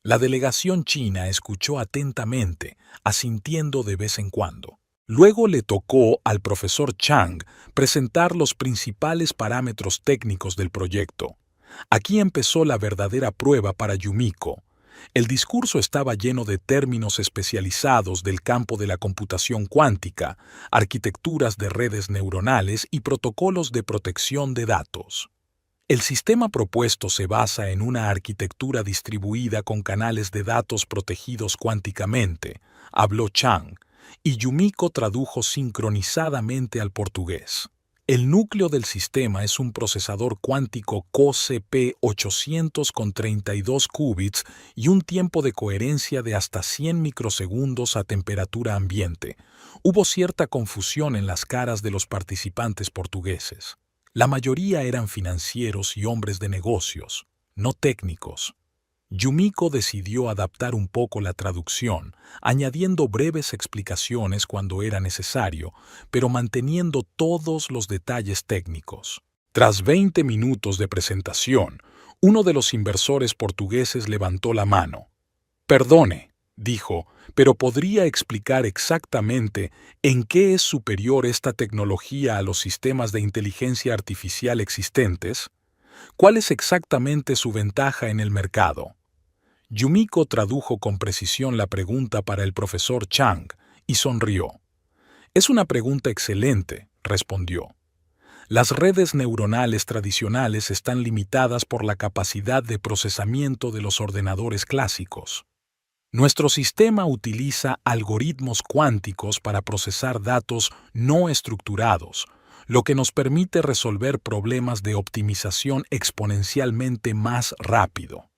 La delegación china escuchó atentamente, asintiendo de vez en cuando. Luego le tocó al profesor Chang presentar los principales parámetros técnicos del proyecto. Aquí empezó la verdadera prueba para Yumiko. El discurso estaba lleno de términos especializados del campo de la computación cuántica, arquitecturas de redes neuronales y protocolos de protección de datos. El sistema propuesto se basa en una arquitectura distribuida con canales de datos protegidos cuánticamente, habló Chang, y Yumiko tradujo sincronizadamente al portugués. El núcleo del sistema es un procesador cuántico CP800 con 32 qubits y un tiempo de coherencia de hasta 100 microsegundos a temperatura ambiente. Hubo cierta confusión en las caras de los participantes portugueses. La mayoría eran financieros y hombres de negocios, no técnicos. Yumiko decidió adaptar un poco la traducción, añadiendo breves explicaciones cuando era necesario, pero manteniendo todos los detalles técnicos. Tras 20 minutos de presentación, uno de los inversores portugueses levantó la mano. «Perdone», dijo, «pero ¿podría explicar exactamente en qué es superior esta tecnología a los sistemas de inteligencia artificial existentes? ¿Cuál es exactamente su ventaja en el mercado?» Yumiko tradujo con precisión la pregunta para el profesor Chang y sonrió. «Es una pregunta excelente», respondió. «Las redes neuronales tradicionales están limitadas por la capacidad de procesamiento de los ordenadores clásicos. Nuestro sistema utiliza algoritmos cuánticos para procesar datos no estructurados, lo que nos permite resolver problemas de optimización exponencialmente más rápido.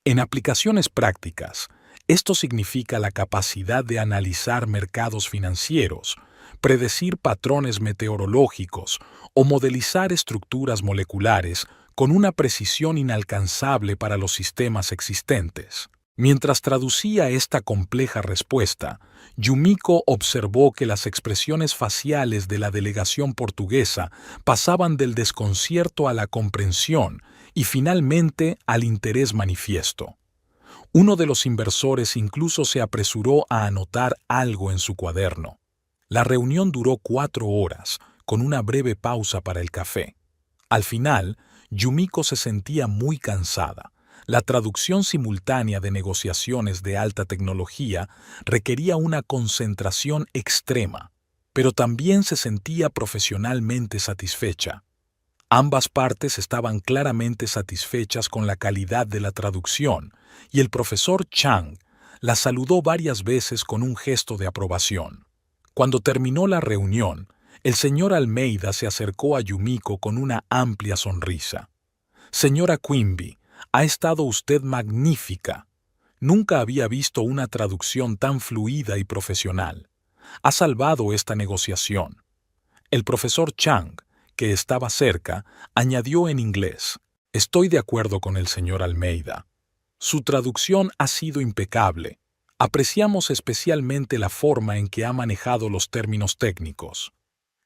En aplicaciones prácticas, esto significa la capacidad de analizar mercados financieros, predecir patrones meteorológicos o modelizar estructuras moleculares con una precisión inalcanzable para los sistemas existentes». Mientras traducía esta compleja respuesta, Yumiko observó que las expresiones faciales de la delegación portuguesa pasaban del desconcierto a la comprensión y finalmente al interés manifiesto. Uno de los inversores incluso se apresuró a anotar algo en su cuaderno. La reunión duró 4 horas, con una breve pausa para el café. Al final, Yumiko se sentía muy cansada. La traducción simultánea de negociaciones de alta tecnología requería una concentración extrema, pero también se sentía profesionalmente satisfecha. Ambas partes estaban claramente satisfechas con la calidad de la traducción, y el profesor Chang la saludó varias veces con un gesto de aprobación. Cuando terminó la reunión, el señor Almeida se acercó a Yumiko con una amplia sonrisa. «Señora Quimby, ha estado usted magnífica. Nunca había visto una traducción tan fluida y profesional. Ha salvado esta negociación». El profesor Chang, que estaba cerca, añadió en inglés: «Estoy de acuerdo con el señor Almeida. Su traducción ha sido impecable. Apreciamos especialmente la forma en que ha manejado los términos técnicos».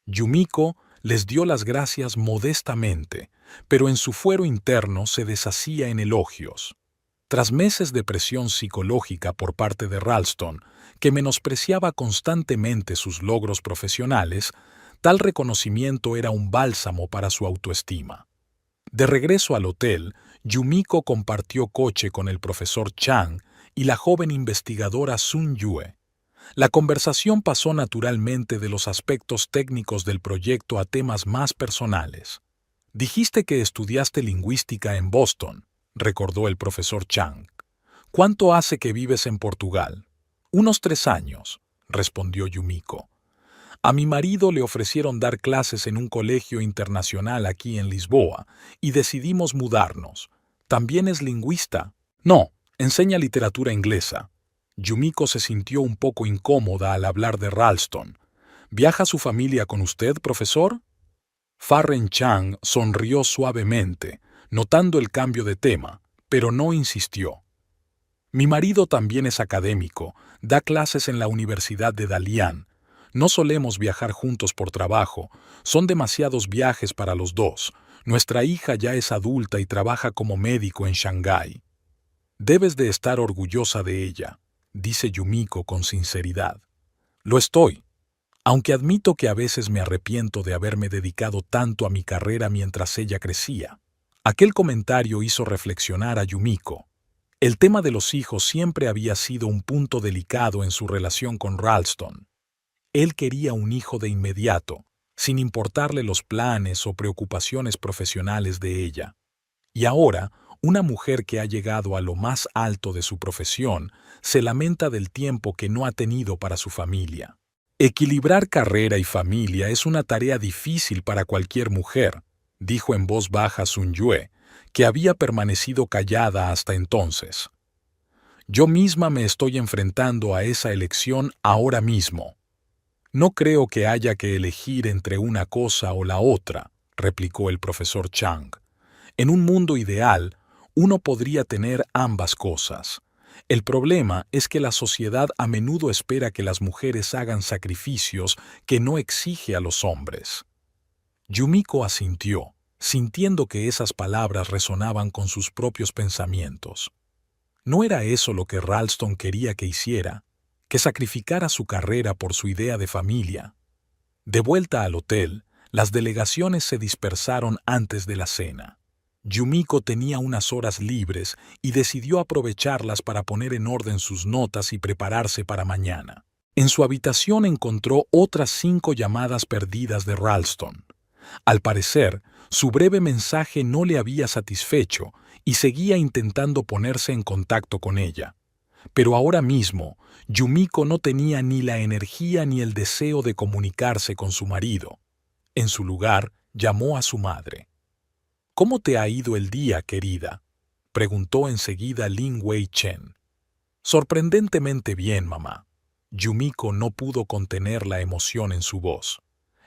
Yumiko les dio las gracias modestamente, pero en su fuero interno se deshacía en elogios. Tras meses de presión psicológica por parte de Ralston, que menospreciaba constantemente sus logros profesionales, tal reconocimiento era un bálsamo para su autoestima. De regreso al hotel, Yumiko compartió coche con el profesor Chang y la joven investigadora Sun Yue. La conversación pasó naturalmente de los aspectos técnicos del proyecto a temas más personales. «Dijiste que estudiaste lingüística en Boston», recordó el profesor Chang. «¿Cuánto hace que vives en Portugal?» «Unos 3 años», respondió Yumiko. A mi marido le ofrecieron dar clases en un colegio internacional aquí en Lisboa y decidimos mudarnos. ¿También es lingüista? No, enseña literatura inglesa. Yumiko se sintió un poco incómoda al hablar de Ralston. ¿Viaja su familia con usted, profesor? Farren Chang sonrió suavemente, notando el cambio de tema, pero no insistió. Mi marido también es académico, da clases en la Universidad de Dalian. No solemos viajar juntos por trabajo, son demasiados viajes para los dos. Nuestra hija ya es adulta y trabaja como médico en Shanghái. Debes de estar orgullosa de ella, dice Yumiko con sinceridad. Lo estoy, aunque admito que a veces me arrepiento de haberme dedicado tanto a mi carrera mientras ella crecía. Aquel comentario hizo reflexionar a Yumiko. El tema de los hijos siempre había sido un punto delicado en su relación con Ralston. Él quería un hijo de inmediato, sin importarle los planes o preocupaciones profesionales de ella. Y ahora, una mujer que ha llegado a lo más alto de su profesión se lamenta del tiempo que no ha tenido para su familia. Equilibrar carrera y familia es una tarea difícil para cualquier mujer, dijo en voz baja Sun Yue, que había permanecido callada hasta entonces. Yo misma me estoy enfrentando a esa elección ahora mismo. No creo que haya que elegir entre una cosa o la otra, replicó el profesor Chang. En un mundo ideal, uno podría tener ambas cosas. El problema es que la sociedad a menudo espera que las mujeres hagan sacrificios que no exige a los hombres. Yumiko asintió, sintiendo que esas palabras resonaban con sus propios pensamientos. ¿No era eso lo que Ralston quería que hiciera? Que sacrificara su carrera por su idea de familia. De vuelta al hotel, las delegaciones se dispersaron antes de la cena. Yumiko tenía unas horas libres y decidió aprovecharlas para poner en orden sus notas y prepararse para mañana. En su habitación encontró otras 5 llamadas perdidas de Ralston. Al parecer, su breve mensaje no le había satisfecho y seguía intentando ponerse en contacto con ella. Pero ahora mismo, Yumiko no tenía ni la energía ni el deseo de comunicarse con su marido. En su lugar, llamó a su madre. «¿Cómo te ha ido el día, querida?», preguntó enseguida Lin Wei Chen. «Sorprendentemente bien, mamá». Yumiko no pudo contener la emoción en su voz.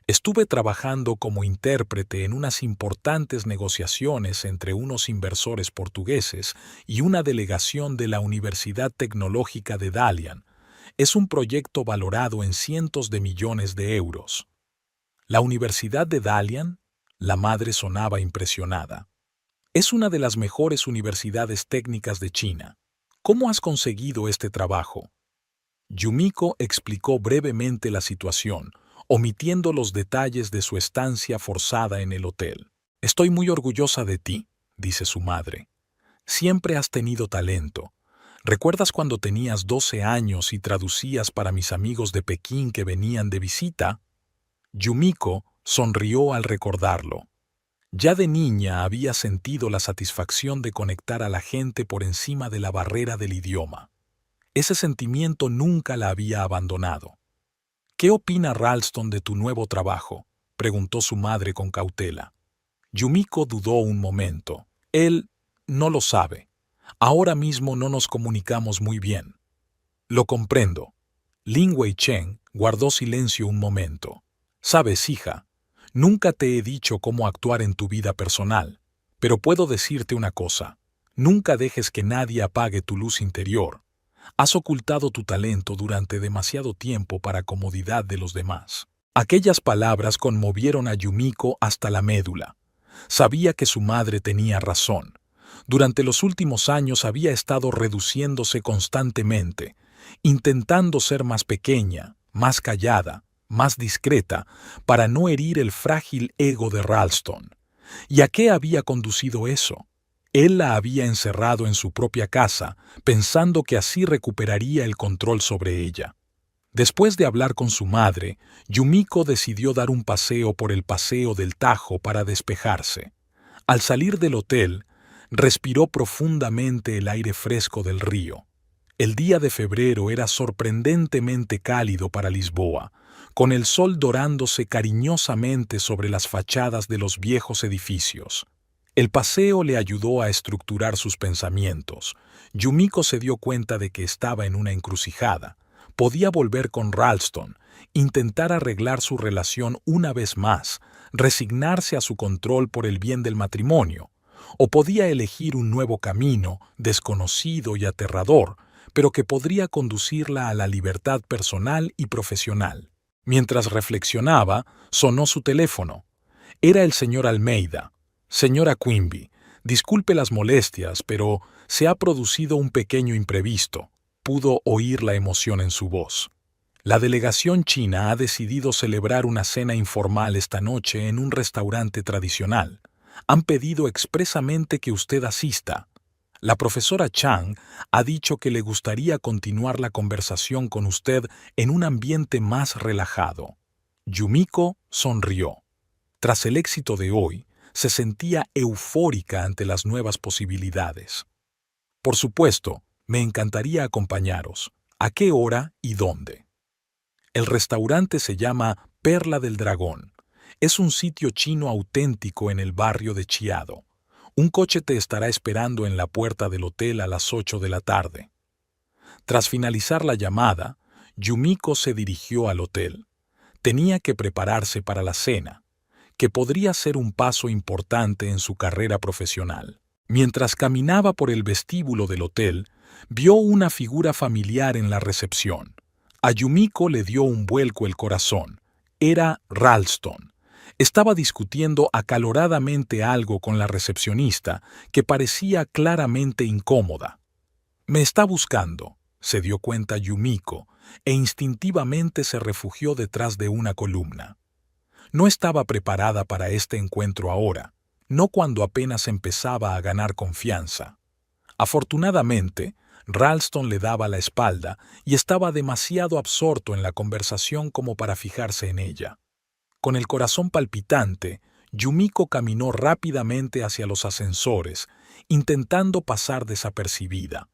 «Estuve trabajando como intérprete en unas importantes negociaciones entre unos inversores portugueses y una delegación de la Universidad Tecnológica de Dalian. Es un proyecto valorado en cientos de millones de euros». «¿La Universidad de Dalian?», la madre sonaba impresionada. «Es una de las mejores universidades técnicas de China. ¿Cómo has conseguido este trabajo?». Yumiko explicó brevemente la situación, omitiendo los detalles de su estancia forzada en el hotel. «Estoy muy orgullosa de ti», dice su madre. «Siempre has tenido talento. ¿Recuerdas cuando tenías 12 años y traducías para mis amigos de Pekín que venían de visita?». Yumiko sonrió al recordarlo. Ya de niña había sentido la satisfacción de conectar a la gente por encima de la barrera del idioma. Ese sentimiento nunca la había abandonado. «¿Qué opina Ralston de tu nuevo trabajo?», preguntó su madre con cautela. Yumiko dudó un momento. «Él no lo sabe. Ahora mismo no nos comunicamos muy bien». «Lo comprendo». Lin Wei Chen guardó silencio un momento. «Sabes, hija, nunca te he dicho cómo actuar en tu vida personal, pero puedo decirte una cosa. Nunca dejes que nadie apague tu luz interior. Has ocultado tu talento durante demasiado tiempo para comodidad de los demás». Aquellas palabras conmovieron a Yumiko hasta la médula. Sabía que su madre tenía razón. Durante los últimos años había estado reduciéndose constantemente, intentando ser más pequeña, más callada, más discreta, para no herir el frágil ego de Ralston. ¿Y a qué había conducido eso? Él la había encerrado en su propia casa, pensando que así recuperaría el control sobre ella. Después de hablar con su madre, Yumiko decidió dar un paseo por el Paseo del Tajo para despejarse. Al salir del hotel, respiró profundamente el aire fresco del río. El día de febrero era sorprendentemente cálido para Lisboa, con el sol dorándose cariñosamente sobre las fachadas de los viejos edificios. El paseo le ayudó a estructurar sus pensamientos. Yumiko se dio cuenta de que estaba en una encrucijada. Podía volver con Ralston, intentar arreglar su relación una vez más, resignarse a su control por el bien del matrimonio, o podía elegir un nuevo camino, desconocido y aterrador, pero que podría conducirla a la libertad personal y profesional. Mientras reflexionaba, sonó su teléfono. Era el señor Almeida. Señora Quimby, disculpe las molestias, pero se ha producido un pequeño imprevisto. Pudo oír la emoción en su voz. La delegación china ha decidido celebrar una cena informal esta noche en un restaurante tradicional. Han pedido expresamente que usted asista. La profesora Chang ha dicho que le gustaría continuar la conversación con usted en un ambiente más relajado. Yumiko sonrió. Tras el éxito de hoy, se sentía eufórica ante las nuevas posibilidades. Por supuesto, me encantaría acompañaros. ¿A qué hora y dónde? El restaurante se llama Perla del Dragón. Es un sitio chino auténtico en el barrio de Chiado. Un coche te estará esperando en la puerta del hotel a las 8 de la tarde. Tras finalizar la llamada, Yumiko se dirigió al hotel. Tenía que prepararse para la cena, que podría ser un paso importante en su carrera profesional. Mientras caminaba por el vestíbulo del hotel, vio una figura familiar en la recepción. A Yumiko le dio un vuelco el corazón. Era Ralston. Estaba discutiendo acaloradamente algo con la recepcionista, que parecía claramente incómoda. «Me está buscando», se dio cuenta Yumiko, e instintivamente se refugió detrás de una columna. No estaba preparada para este encuentro ahora, no cuando apenas empezaba a ganar confianza. Afortunadamente, Ralston le daba la espalda y estaba demasiado absorto en la conversación como para fijarse en ella. Con el corazón palpitante, Yumiko caminó rápidamente hacia los ascensores, intentando pasar desapercibida.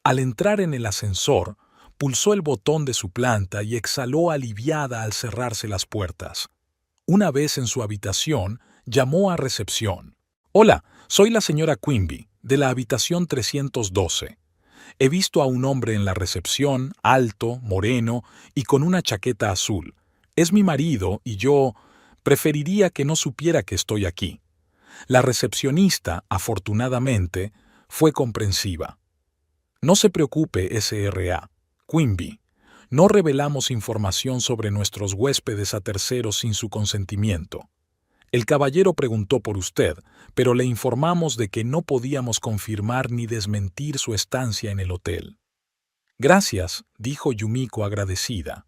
Al entrar en el ascensor, pulsó el botón de su planta y exhaló aliviada al cerrarse las puertas. Una vez en su habitación, llamó a recepción. «Hola, soy la señora Quimby, de la habitación 312. He visto a un hombre en la recepción, alto, moreno y con una chaqueta azul. Es mi marido y yo preferiría que no supiera que estoy aquí». La recepcionista, afortunadamente, fue comprensiva. «No se preocupe, S.R.A. Quimby. No revelamos información sobre nuestros huéspedes a terceros sin su consentimiento. El caballero preguntó por usted, pero le informamos de que no podíamos confirmar ni desmentir su estancia en el hotel». «Gracias», dijo Yumiko agradecida.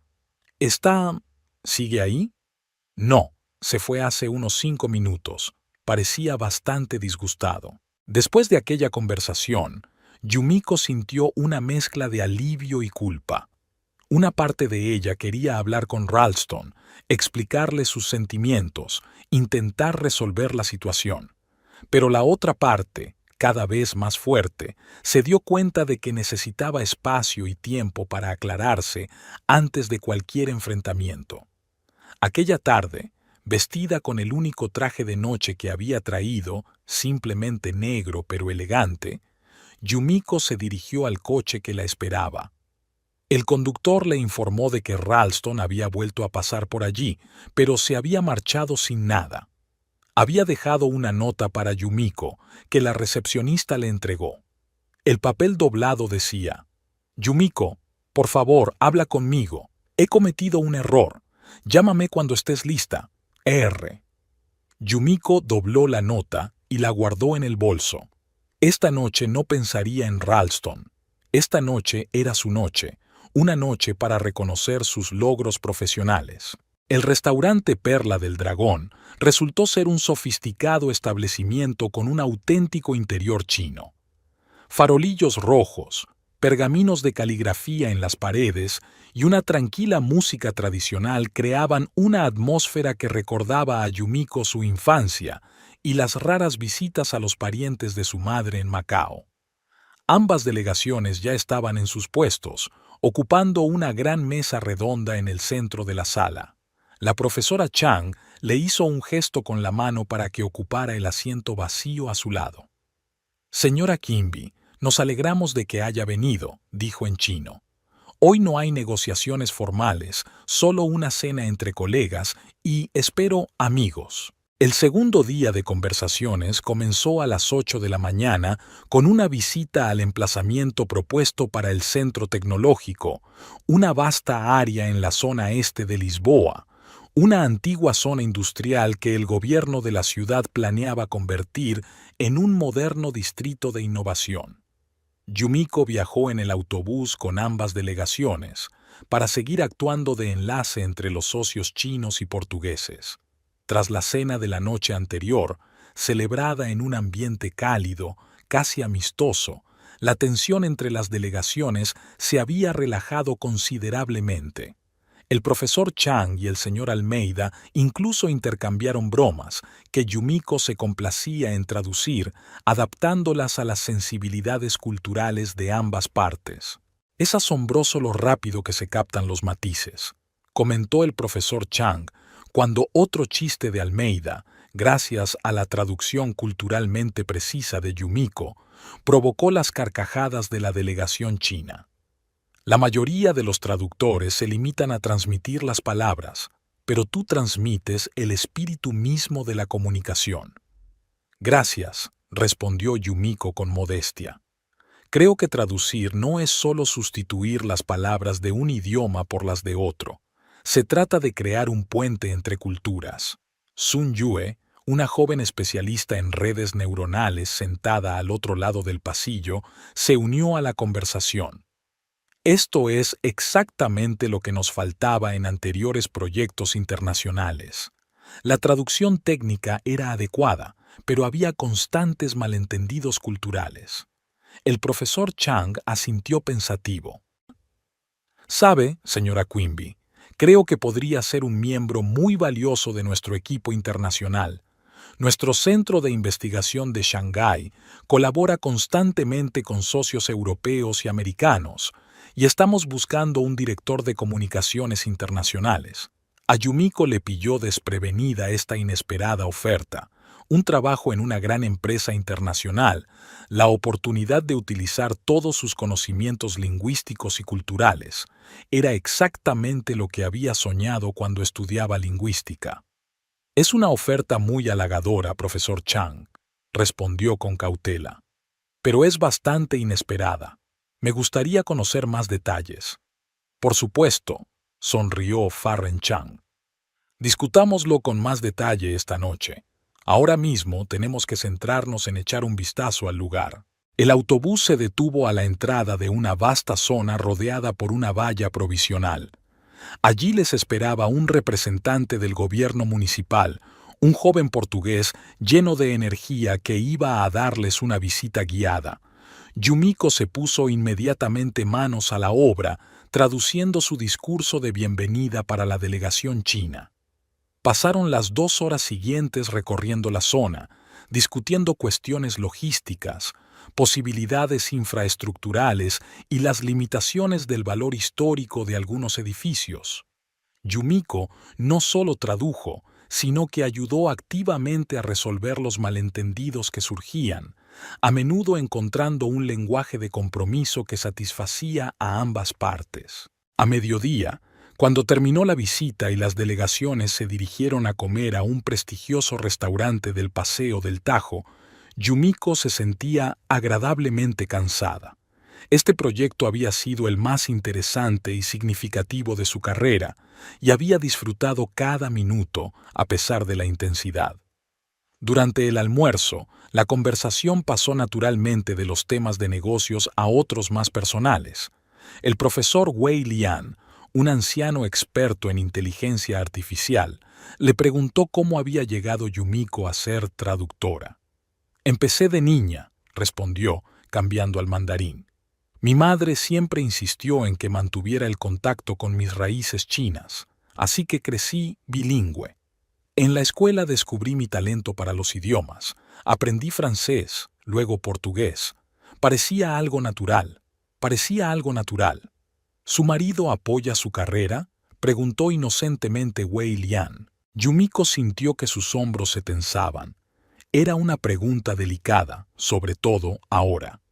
¿Sigue ahí?» «No, se fue hace unos 5 minutos. Parecía bastante disgustado». Después de aquella conversación, Yumiko sintió una mezcla de alivio y culpa. Una parte de ella quería hablar con Ralston, explicarle sus sentimientos, intentar resolver la situación. Pero la otra parte, cada vez más fuerte, se dio cuenta de que necesitaba espacio y tiempo para aclararse antes de cualquier enfrentamiento. Aquella tarde, vestida con el único traje de noche que había traído, simplemente negro pero elegante, Yumiko se dirigió al coche que la esperaba. El conductor le informó de que Ralston había vuelto a pasar por allí, pero se había marchado sin nada. Había dejado una nota para Yumiko, que la recepcionista le entregó. El papel doblado decía: «Yumiko, por favor, habla conmigo. He cometido un error. Llámame cuando estés lista. R». Yumiko dobló la nota y la guardó en el bolso. Esta noche no pensaría en Ralston. Esta noche era su noche, una noche para reconocer sus logros profesionales. El restaurante Perla del Dragón resultó ser un sofisticado establecimiento con un auténtico interior chino. Farolillos rojos, pergaminos de caligrafía en las paredes y una tranquila música tradicional creaban una atmósfera que recordaba a Yumiko su infancia y las raras visitas a los parientes de su madre en Macao. Ambas delegaciones ya estaban en sus puestos, ocupando una gran mesa redonda en el centro de la sala. La profesora Chang le hizo un gesto con la mano para que ocupara el asiento vacío a su lado. Señora Quimby, nos alegramos de que haya venido, dijo en chino. Hoy no hay negociaciones formales, solo una cena entre colegas y, espero, amigos. El segundo día de conversaciones comenzó a las 8 de la mañana con una visita al emplazamiento propuesto para el Centro Tecnológico, una vasta área en la zona este de Lisboa, una antigua zona industrial que el gobierno de la ciudad planeaba convertir en un moderno distrito de innovación. Yumiko viajó en el autobús con ambas delegaciones para seguir actuando de enlace entre los socios chinos y portugueses. Tras la cena de la noche anterior, celebrada en un ambiente cálido, casi amistoso, la tensión entre las delegaciones se había relajado considerablemente. El profesor Chang y el señor Almeida incluso intercambiaron bromas que Yumiko se complacía en traducir, adaptándolas a las sensibilidades culturales de ambas partes. Es asombroso lo rápido que se captan los matices, comentó el profesor Chang, cuando otro chiste de Almeida, gracias a la traducción culturalmente precisa de Yumiko, provocó las carcajadas de la delegación china. La mayoría de los traductores se limitan a transmitir las palabras, pero tú transmites el espíritu mismo de la comunicación. Gracias, respondió Yumiko con modestia. Creo que traducir no es solo sustituir las palabras de un idioma por las de otro. Se trata de crear un puente entre culturas. Sun Yue, una joven especialista en redes neuronales sentada al otro lado del pasillo, se unió a la conversación. Esto es exactamente lo que nos faltaba en anteriores proyectos internacionales. La traducción técnica era adecuada, pero había constantes malentendidos culturales. El profesor Chang asintió pensativo. «Sabe, señora Quimby, creo que podría ser un miembro muy valioso de nuestro equipo internacional. Nuestro centro de investigación de Shanghái colabora constantemente con socios europeos y americanos, y estamos buscando un director de comunicaciones internacionales». A Yumiko le pilló desprevenida esta inesperada oferta, un trabajo en una gran empresa internacional, la oportunidad de utilizar todos sus conocimientos lingüísticos y culturales. Era exactamente lo que había soñado cuando estudiaba lingüística. «Es una oferta muy halagadora, profesor Chang», respondió con cautela. «Pero es bastante inesperada. Me gustaría conocer más detalles». «Por supuesto», sonrió Farren Chang. «Discutámoslo con más detalle esta noche. Ahora mismo tenemos que centrarnos en echar un vistazo al lugar». El autobús se detuvo a la entrada de una vasta zona rodeada por una valla provisional. Allí les esperaba un representante del gobierno municipal, un joven portugués lleno de energía que iba a darles una visita guiada. Yumiko se puso inmediatamente manos a la obra, traduciendo su discurso de bienvenida para la delegación china. Pasaron las 2 horas siguientes recorriendo la zona, discutiendo cuestiones logísticas, posibilidades infraestructurales y las limitaciones del valor histórico de algunos edificios. Yumiko no solo tradujo, sino que ayudó activamente a resolver los malentendidos que surgían, a menudo encontrando un lenguaje de compromiso que satisfacía a ambas partes. A mediodía, cuando terminó la visita y las delegaciones se dirigieron a comer a un prestigioso restaurante del Paseo del Tajo, Yumiko se sentía agradablemente cansada. Este proyecto había sido el más interesante y significativo de su carrera, y había disfrutado cada minuto a pesar de la intensidad. Durante el almuerzo, la conversación pasó naturalmente de los temas de negocios a otros más personales. El profesor Wei Lian, un anciano experto en inteligencia artificial, le preguntó cómo había llegado Yumiko a ser traductora. «Empecé de niña», respondió, cambiando al mandarín. «Mi madre siempre insistió en que mantuviera el contacto con mis raíces chinas, así que crecí bilingüe. En la escuela descubrí mi talento para los idiomas. Aprendí francés, luego portugués. Parecía algo natural. Parecía algo natural. ¿Su marido apoya su carrera?, preguntó inocentemente Wei Lian. Yumiko sintió que sus hombros se tensaban. Era una pregunta delicada, sobre todo ahora.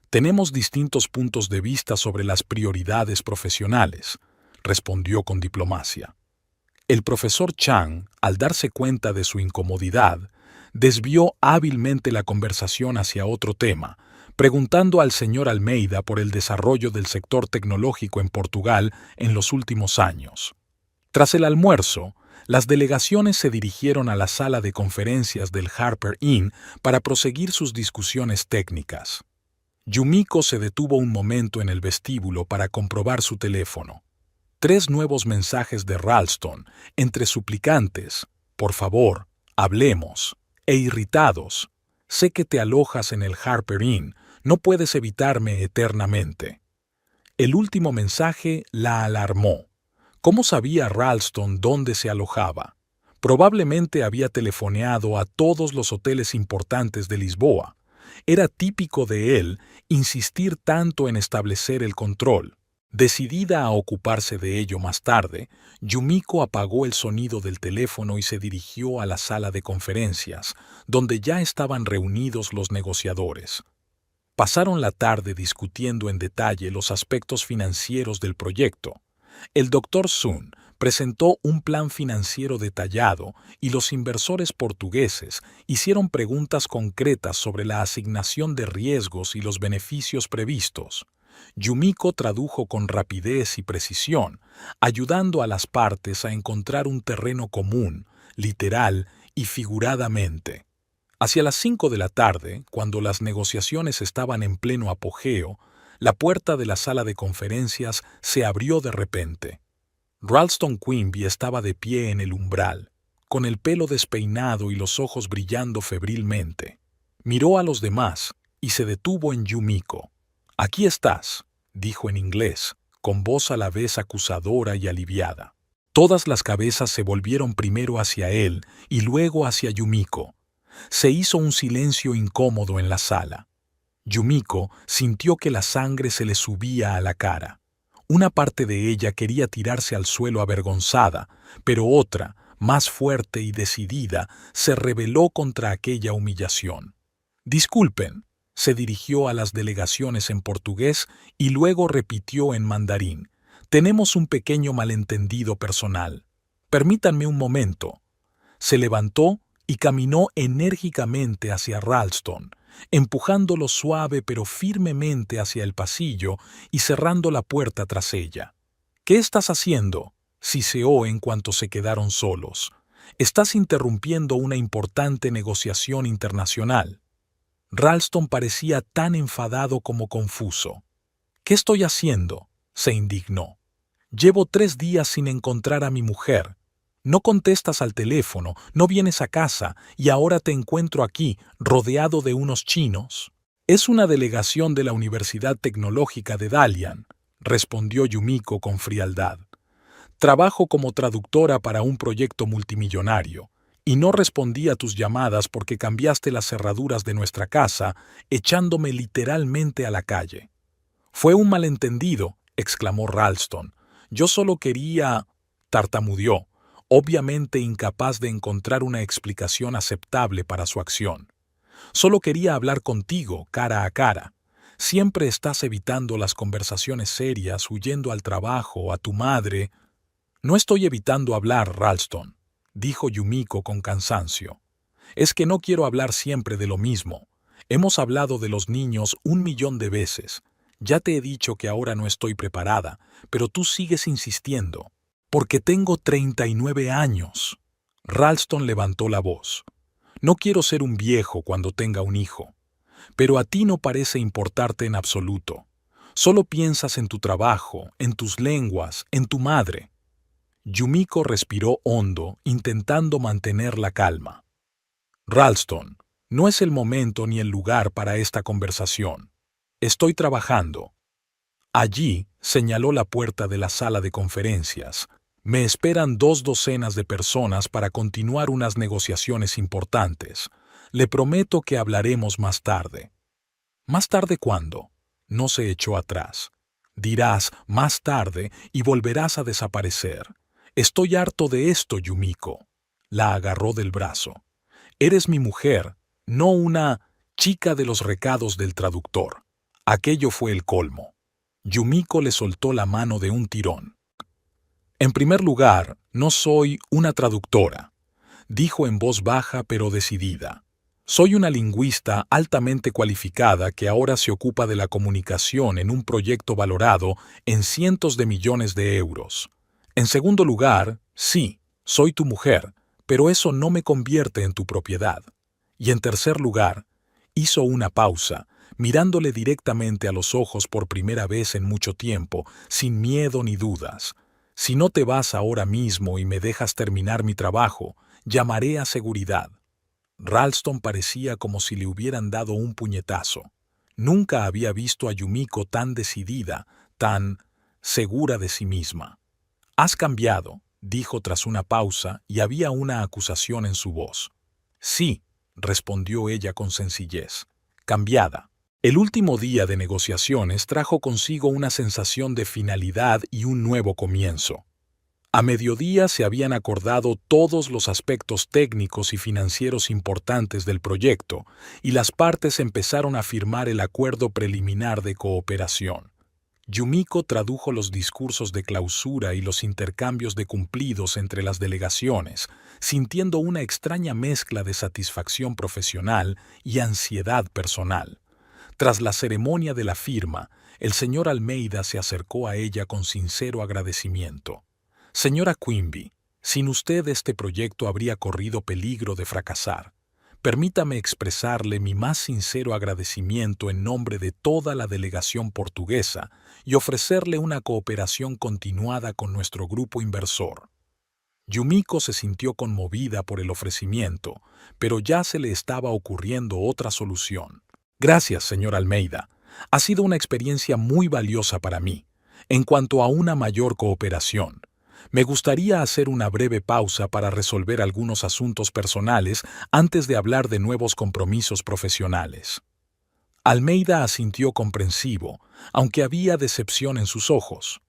Tenemos distintos puntos de vista sobre las prioridades profesionales, respondió con diplomacia. El profesor Chang, al darse cuenta de su incomodidad, desvió hábilmente la conversación hacia otro tema, preguntando al señor Almeida por el desarrollo del sector tecnológico en Portugal en los últimos años. Tras el almuerzo, las delegaciones se dirigieron a la sala de conferencias del Harper Inn para proseguir sus discusiones técnicas. Yumiko se detuvo un momento en el vestíbulo para comprobar su teléfono. 3 nuevos mensajes de Ralston, entre suplicantes, por favor, hablemos, e irritados. Sé que te alojas en el Harper Inn, no puedes evitarme eternamente. El último mensaje la alarmó. ¿Cómo sabía Ralston dónde se alojaba? Probablemente había telefoneado a todos los hoteles importantes de Lisboa. Era típico de él insistir tanto en establecer el control. Decidida a ocuparse de ello más tarde, Yumiko apagó el sonido del teléfono y se dirigió a la sala de conferencias, donde ya estaban reunidos los negociadores. Pasaron la tarde discutiendo en detalle los aspectos financieros del proyecto. El Dr. Sun presentó un plan financiero detallado y los inversores portugueses hicieron preguntas concretas sobre la asignación de riesgos y los beneficios previstos. Yumiko tradujo con rapidez y precisión, ayudando a las partes a encontrar un terreno común, literal y figuradamente. Hacia las 5 de la tarde, cuando las negociaciones estaban en pleno apogeo, la puerta de la sala de conferencias se abrió de repente. Ralston Quimby estaba de pie en el umbral, con el pelo despeinado y los ojos brillando febrilmente. Miró a los demás y se detuvo en Yumiko. «Aquí estás», dijo en inglés, con voz a la vez acusadora y aliviada. Todas las cabezas se volvieron primero hacia él y luego hacia Yumiko. Se hizo un silencio incómodo en la sala. Yumiko sintió que la sangre se le subía a la cara. Una parte de ella quería tirarse al suelo avergonzada, pero otra, más fuerte y decidida, se rebeló contra aquella humillación. «Disculpen», se dirigió a las delegaciones en portugués y luego repitió en mandarín. «Tenemos un pequeño malentendido personal. Permítanme un momento». Se levantó y caminó enérgicamente hacia Ralston, empujándolo suave pero firmemente hacia el pasillo y cerrando la puerta tras ella. «¿Qué estás haciendo?», siseó en cuanto se quedaron solos. «Estás interrumpiendo una importante negociación internacional». Ralston parecía tan enfadado como confuso. «¿Qué estoy haciendo?», se indignó. «Llevo 3 días sin encontrar a mi mujer. No contestas al teléfono, no vienes a casa y ahora te encuentro aquí, rodeado de unos chinos». «Es una delegación de la Universidad Tecnológica de Dalian», respondió Yumiko con frialdad. «Trabajo como traductora para un proyecto multimillonario, y no respondí a tus llamadas porque cambiaste las cerraduras de nuestra casa, echándome literalmente a la calle». «Fue un malentendido», exclamó Ralston. «Yo solo quería...» tartamudeó, obviamente incapaz de encontrar una explicación aceptable para su acción. «Solo quería hablar contigo, cara a cara. Siempre estás evitando las conversaciones serias, huyendo al trabajo, a tu madre». «No estoy evitando hablar, Ralston», dijo Yumiko con cansancio. «Es que no quiero hablar siempre de lo mismo. Hemos hablado de los niños 1.000.000 de veces. Ya te he dicho que ahora no estoy preparada, pero tú sigues insistiendo. Porque tengo 39 años». Ralston levantó la voz. «No quiero ser un viejo cuando tenga un hijo. Pero a ti no parece importarte en absoluto. Solo piensas en tu trabajo, en tus lenguas, en tu madre». Yumiko respiró hondo, intentando mantener la calma. «Ralston, no es el momento ni el lugar para esta conversación. Estoy trabajando». Allí señaló la puerta de la sala de conferencias. «Me esperan 2 docenas de personas para continuar unas negociaciones importantes. Le prometo que hablaremos más tarde». ¿Más tarde cuándo? No se echó atrás. Dirás más tarde y volverás a desaparecer. Estoy harto de esto, Yumiko. La agarró del brazo. Eres mi mujer, no una chica de los recados del traductor. Aquello fue el colmo. Yumiko le soltó la mano de un tirón. En primer lugar, no soy una traductora, dijo en voz baja pero decidida. Soy una lingüista altamente cualificada que ahora se ocupa de la comunicación en un proyecto valorado en cientos de millones de euros. En segundo lugar, sí, soy tu mujer, pero eso no me convierte en tu propiedad. Y en tercer lugar, hizo una pausa, mirándole directamente a los ojos por primera vez en mucho tiempo, sin miedo ni dudas. Si no te vas ahora mismo y me dejas terminar mi trabajo, llamaré a seguridad. Ralston parecía como si le hubieran dado un puñetazo. Nunca había visto a Yumiko tan decidida, tan segura de sí misma. «Has cambiado», dijo tras una pausa, y había una acusación en su voz. «Sí», respondió ella con sencillez, «cambiada». El último día de negociaciones trajo consigo una sensación de finalidad y un nuevo comienzo. A mediodía se habían acordado todos los aspectos técnicos y financieros importantes del proyecto, y las partes empezaron a firmar el acuerdo preliminar de cooperación. Yumiko tradujo los discursos de clausura y los intercambios de cumplidos entre las delegaciones, sintiendo una extraña mezcla de satisfacción profesional y ansiedad personal. Tras la ceremonia de la firma, el señor Almeida se acercó a ella con sincero agradecimiento. «Señora Quimby, sin usted este proyecto habría corrido peligro de fracasar. Permítame expresarle mi más sincero agradecimiento en nombre de toda la delegación portuguesa y ofrecerle una cooperación continuada con nuestro grupo inversor». Yumiko se sintió conmovida por el ofrecimiento, pero ya se le estaba ocurriendo otra solución. «Gracias, señor Almeida. Ha sido una experiencia muy valiosa para mí. En cuanto a una mayor cooperación, me gustaría hacer una breve pausa para resolver algunos asuntos personales antes de hablar de nuevos compromisos profesionales». Almeida asintió comprensivo, aunque había decepción en sus ojos.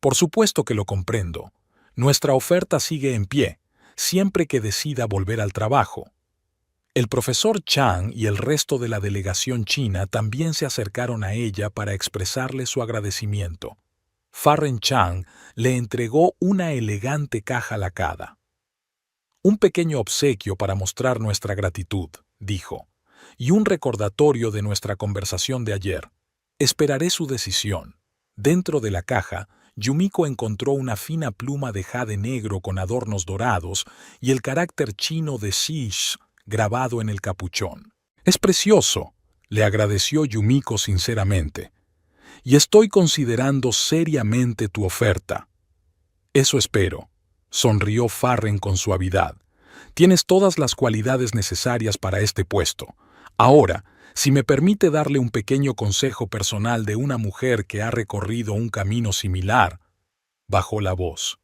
«Por supuesto que lo comprendo. Nuestra oferta sigue en pie, siempre que decida volver al trabajo». El profesor Chang y el resto de la delegación china también se acercaron a ella para expresarle su agradecimiento. Farren Chang le entregó una elegante caja lacada. «Un pequeño obsequio para mostrar nuestra gratitud», dijo, «y un recordatorio de nuestra conversación de ayer. Esperaré su decisión». Dentro de la caja, Yumiko encontró una fina pluma de jade negro con adornos dorados y el carácter chino de Shish grabado en el capuchón. «Es precioso», le agradeció Yumiko sinceramente. «Y estoy considerando seriamente tu oferta». «Eso espero», sonrió Farren con suavidad. «Tienes todas las cualidades necesarias para este puesto. Ahora, si me permite darle un pequeño consejo personal de una mujer que ha recorrido un camino similar». Bajó la voz.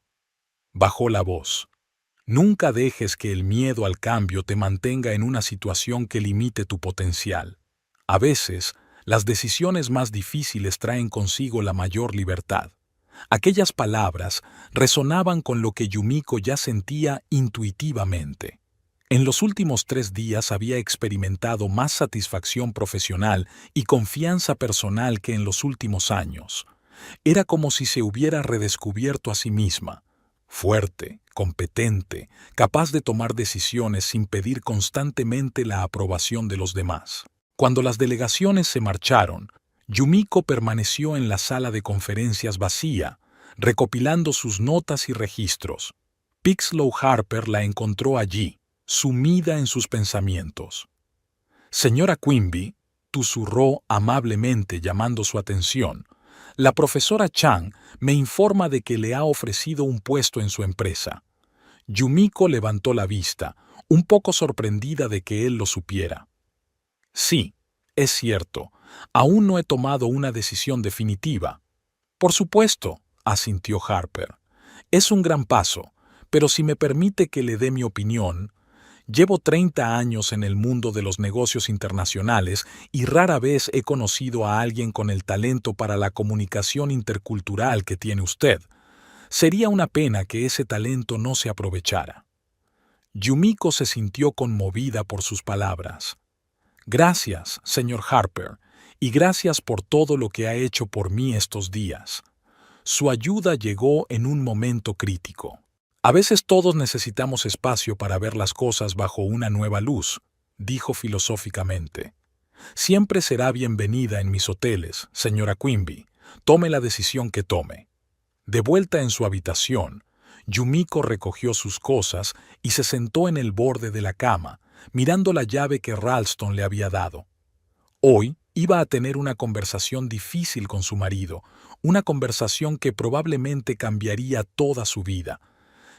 «Nunca dejes que el miedo al cambio te mantenga en una situación que limite tu potencial. A veces, las decisiones más difíciles traen consigo la mayor libertad». Aquellas palabras resonaban con lo que Yumiko ya sentía intuitivamente. En los últimos 3 días había experimentado más satisfacción profesional y confianza personal que en los últimos años. Era como si se hubiera redescubierto a sí misma, fuerte, competente, capaz de tomar decisiones sin pedir constantemente la aprobación de los demás. Cuando las delegaciones se marcharon, Yumiko permaneció en la sala de conferencias vacía, recopilando sus notas y registros. Pixlow Harper la encontró allí, sumida en sus pensamientos. «Señora Quimby», susurró amablemente llamando su atención, «la profesora Chang me informa de que le ha ofrecido un puesto en su empresa». Yumiko levantó la vista, un poco sorprendida de que él lo supiera. «Sí, es cierto, aún no he tomado una decisión definitiva». «Por supuesto», asintió Harper. «Es un gran paso, pero si me permite que le dé mi opinión, Llevo 30 años en el mundo de los negocios internacionales y rara vez he conocido a alguien con el talento para la comunicación intercultural que tiene usted. Sería una pena que ese talento no se aprovechara. Yumiko se sintió conmovida por sus palabras. Gracias, señor Harper, y gracias por todo lo que ha hecho por mí estos días. Su ayuda llegó en un momento crítico. A veces todos necesitamos espacio para ver las cosas bajo una nueva luz, dijo filosóficamente. Siempre será bienvenida en mis hoteles, señora Quimby. Tome la decisión que tome. De vuelta en su habitación, Yumiko recogió sus cosas y se sentó en el borde de la cama, mirando la llave que Ralston le había dado. Hoy iba a tener una conversación difícil con su marido, una conversación que probablemente cambiaría toda su vida.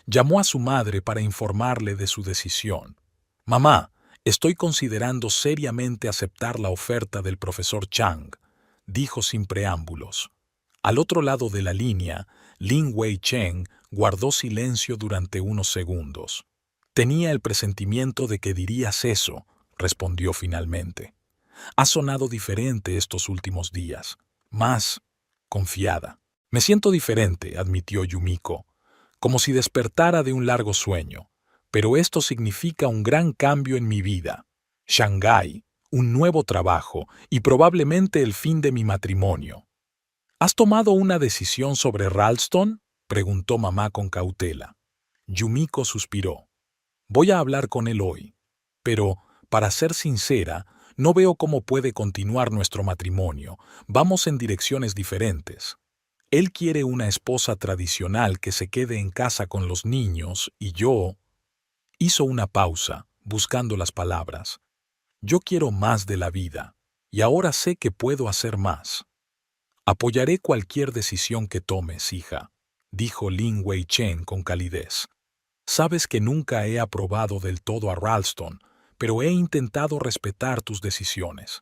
Llamó a su madre para informarle de su decisión. «Mamá, estoy considerando seriamente aceptar la oferta del profesor Chang», dijo sin preámbulos. Al otro lado de la línea, Lin Wei-Cheng guardó silencio durante unos segundos. «Tenía el presentimiento de que dirías eso», respondió finalmente. «Ha sonado diferente estos últimos días, más confiada». «Me siento diferente», admitió Yumiko, como si despertara de un largo sueño, pero esto significa un gran cambio en mi vida. Shanghái, un nuevo trabajo y probablemente el fin de mi matrimonio. ¿Has tomado una decisión sobre Ralston?, preguntó mamá con cautela. Yumiko suspiró. Voy a hablar con él hoy, pero, para ser sincera, no veo cómo puede continuar nuestro matrimonio. Vamos en direcciones diferentes. Él quiere una esposa tradicional que se quede en casa con los niños y yo... Hizo una pausa, buscando las palabras. Yo quiero más de la vida, y ahora sé que puedo hacer más. Apoyaré cualquier decisión que tomes, hija, dijo Lin Wei-Cheng con calidez. Sabes que nunca he aprobado del todo a Ralston, pero he intentado respetar tus decisiones.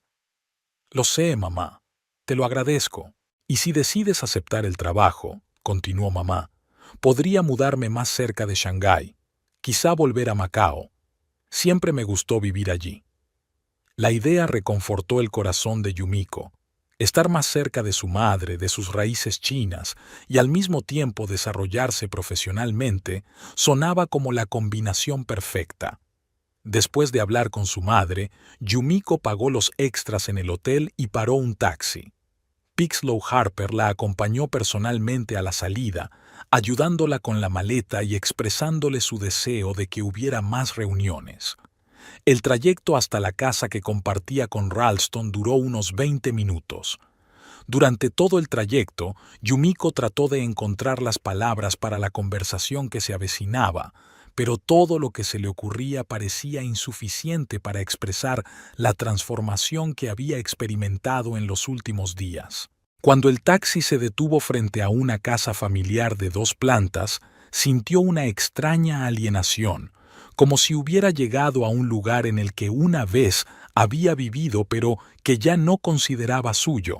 Lo sé, mamá. Te lo agradezco. Y si decides aceptar el trabajo, continuó mamá, podría mudarme más cerca de Shanghái, quizá volver a Macao. Siempre me gustó vivir allí. La idea reconfortó el corazón de Yumiko. Estar más cerca de su madre, de sus raíces chinas, y al mismo tiempo desarrollarse profesionalmente, sonaba como la combinación perfecta. Después de hablar con su madre, Yumiko pagó los extras en el hotel y paró un taxi. Pixlow Harper la acompañó personalmente a la salida, ayudándola con la maleta y expresándole su deseo de que hubiera más reuniones. El trayecto hasta la casa que compartía con Ralston duró unos 20 minutos. Durante todo el trayecto, Yumiko trató de encontrar las palabras para la conversación que se avecinaba, pero todo lo que se le ocurría parecía insuficiente para expresar la transformación que había experimentado en los últimos días. Cuando el taxi se detuvo frente a una casa familiar de 2 plantas, sintió una extraña alienación, como si hubiera llegado a un lugar en el que una vez había vivido pero que ya no consideraba suyo.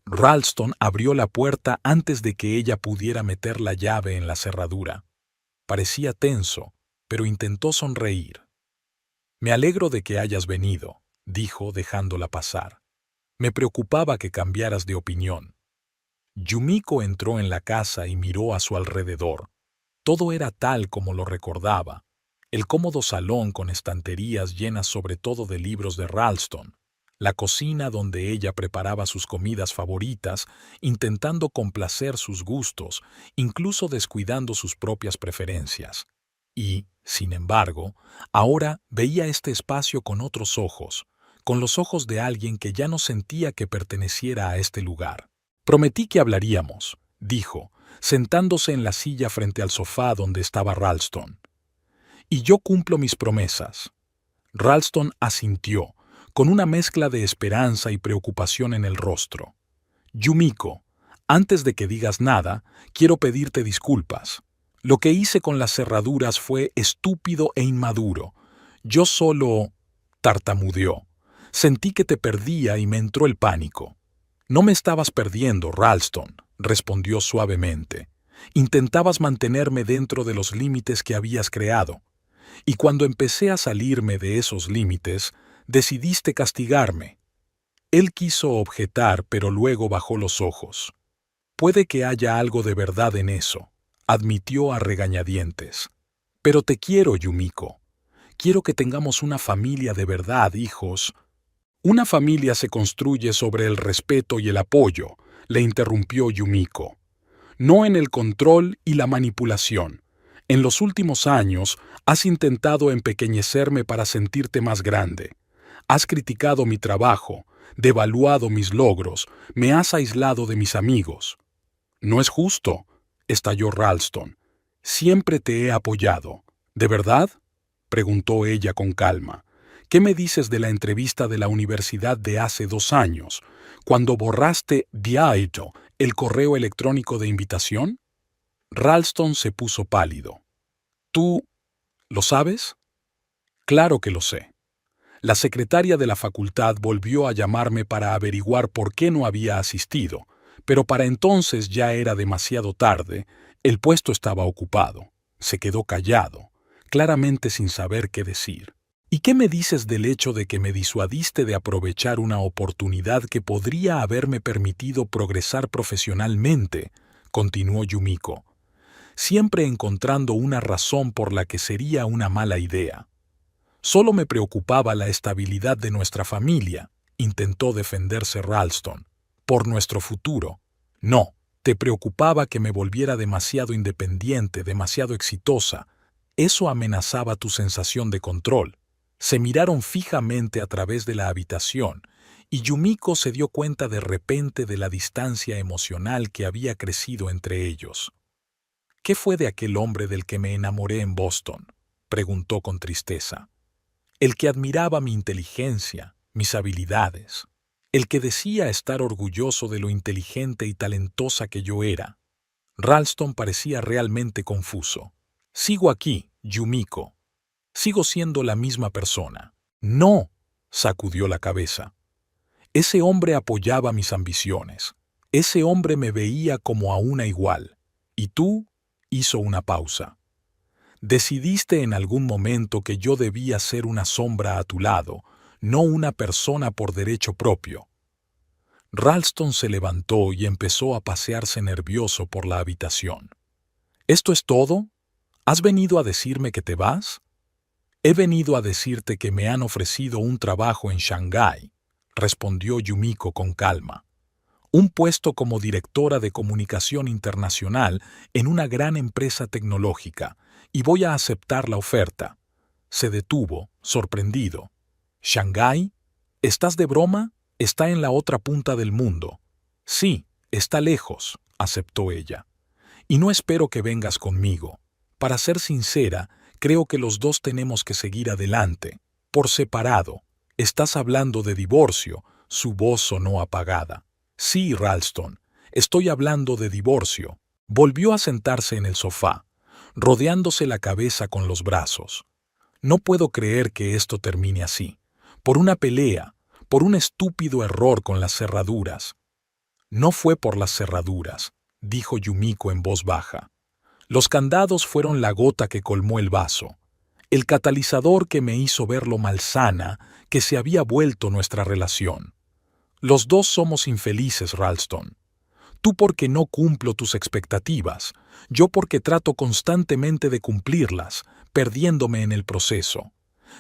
Ralston abrió la puerta antes de que ella pudiera meter la llave en la cerradura. Parecía tenso, pero intentó sonreír. «Me alegro de que hayas venido», dijo dejándola pasar. «Me preocupaba que cambiaras de opinión». Yumiko entró en la casa y miró a su alrededor. Todo era tal como lo recordaba. El cómodo salón con estanterías llenas sobre todo de libros de Ralston, la cocina donde ella preparaba sus comidas favoritas, intentando complacer sus gustos, incluso descuidando sus propias preferencias. Y, sin embargo, ahora veía este espacio con otros ojos, con los ojos de alguien que ya no sentía que perteneciera a este lugar. «Prometí que hablaríamos», dijo, sentándose en la silla frente al sofá donde estaba Ralston. «Y yo cumplo mis promesas». Ralston asintió, con una mezcla de esperanza y preocupación en el rostro. «Yumiko, antes de que digas nada, quiero pedirte disculpas. Lo que hice con las cerraduras fue estúpido e inmaduro. Yo solo...» tartamudeó. «Sentí que te perdía y me entró el pánico». «No me estabas perdiendo, Ralston», respondió suavemente. «Intentabas mantenerme dentro de los límites que habías creado. Y cuando empecé a salirme de esos límites, decidiste castigarme. Él quiso objetar, pero luego bajó los ojos. Puede que haya algo de verdad en eso, admitió a regañadientes. Pero te quiero, Yumiko. Quiero que tengamos una familia de verdad, hijos. Una familia se construye sobre el respeto y el apoyo, le interrumpió Yumiko. No en el control y la manipulación. En los últimos años has intentado empequeñecerme para sentirte más grande. Has criticado mi trabajo, devaluado mis logros, me has aislado de mis amigos. No es justo, estalló Ralston. Siempre te he apoyado. ¿De verdad?, preguntó ella con calma. ¿Qué me dices de la entrevista de la universidad de hace 2 años, cuando borraste diario el correo electrónico de invitación? Ralston se puso pálido. ¿Tú lo sabes? Claro que lo sé. La secretaria de la facultad volvió a llamarme para averiguar por qué no había asistido, pero para entonces ya era demasiado tarde, el puesto estaba ocupado. Se quedó callado, claramente sin saber qué decir. ¿Y qué me dices del hecho de que me disuadiste de aprovechar una oportunidad que podría haberme permitido progresar profesionalmente?, continuó Yumiko, siempre encontrando una razón por la que sería una mala idea. Solo me preocupaba la estabilidad de nuestra familia, intentó defenderse Ralston. Por nuestro futuro. No, te preocupaba que me volviera demasiado independiente, demasiado exitosa. Eso amenazaba tu sensación de control. Se miraron fijamente a través de la habitación, y Yumiko se dio cuenta de repente de la distancia emocional que había crecido entre ellos. ¿Qué fue de aquel hombre del que me enamoré en Boston?, preguntó con tristeza. El que admiraba mi inteligencia, mis habilidades. El que decía estar orgulloso de lo inteligente y talentosa que yo era. Ralston parecía realmente confuso. Sigo aquí, Yumiko. Sigo siendo la misma persona. No, sacudió la cabeza. Ese hombre apoyaba mis ambiciones. Ese hombre me veía como a una igual. ¿Y tú? Hizo una pausa. Decidiste en algún momento que yo debía ser una sombra a tu lado, no una persona por derecho propio. Ralston se levantó y empezó a pasearse nervioso por la habitación. ¿Esto es todo? ¿Has venido a decirme que te vas? He venido a decirte que me han ofrecido un trabajo en Shanghái, respondió Yumiko con calma. Un puesto como directora de comunicación internacional en una gran empresa tecnológica, y voy a aceptar la oferta. Se detuvo, sorprendido. ¿Shanghái? ¿Estás de broma? Está en la otra punta del mundo. Sí, está lejos, aceptó ella. Y no espero que vengas conmigo. Para ser sincera, creo que los dos tenemos que seguir adelante, por separado. Estás hablando de divorcio, su voz sonó apagada. Sí, Ralston, estoy hablando de divorcio. Volvió a sentarse en el sofá, rodeándose la cabeza con los brazos. No puedo creer que esto termine así. Por una pelea, por un estúpido error con las cerraduras. No fue por las cerraduras, dijo Yumiko en voz baja. Los candados fueron la gota que colmó el vaso, el catalizador que me hizo ver lo malsana que se había vuelto nuestra relación. Los dos somos infelices, Ralston. Tú porque no cumplo tus expectativas, yo porque trato constantemente de cumplirlas, perdiéndome en el proceso.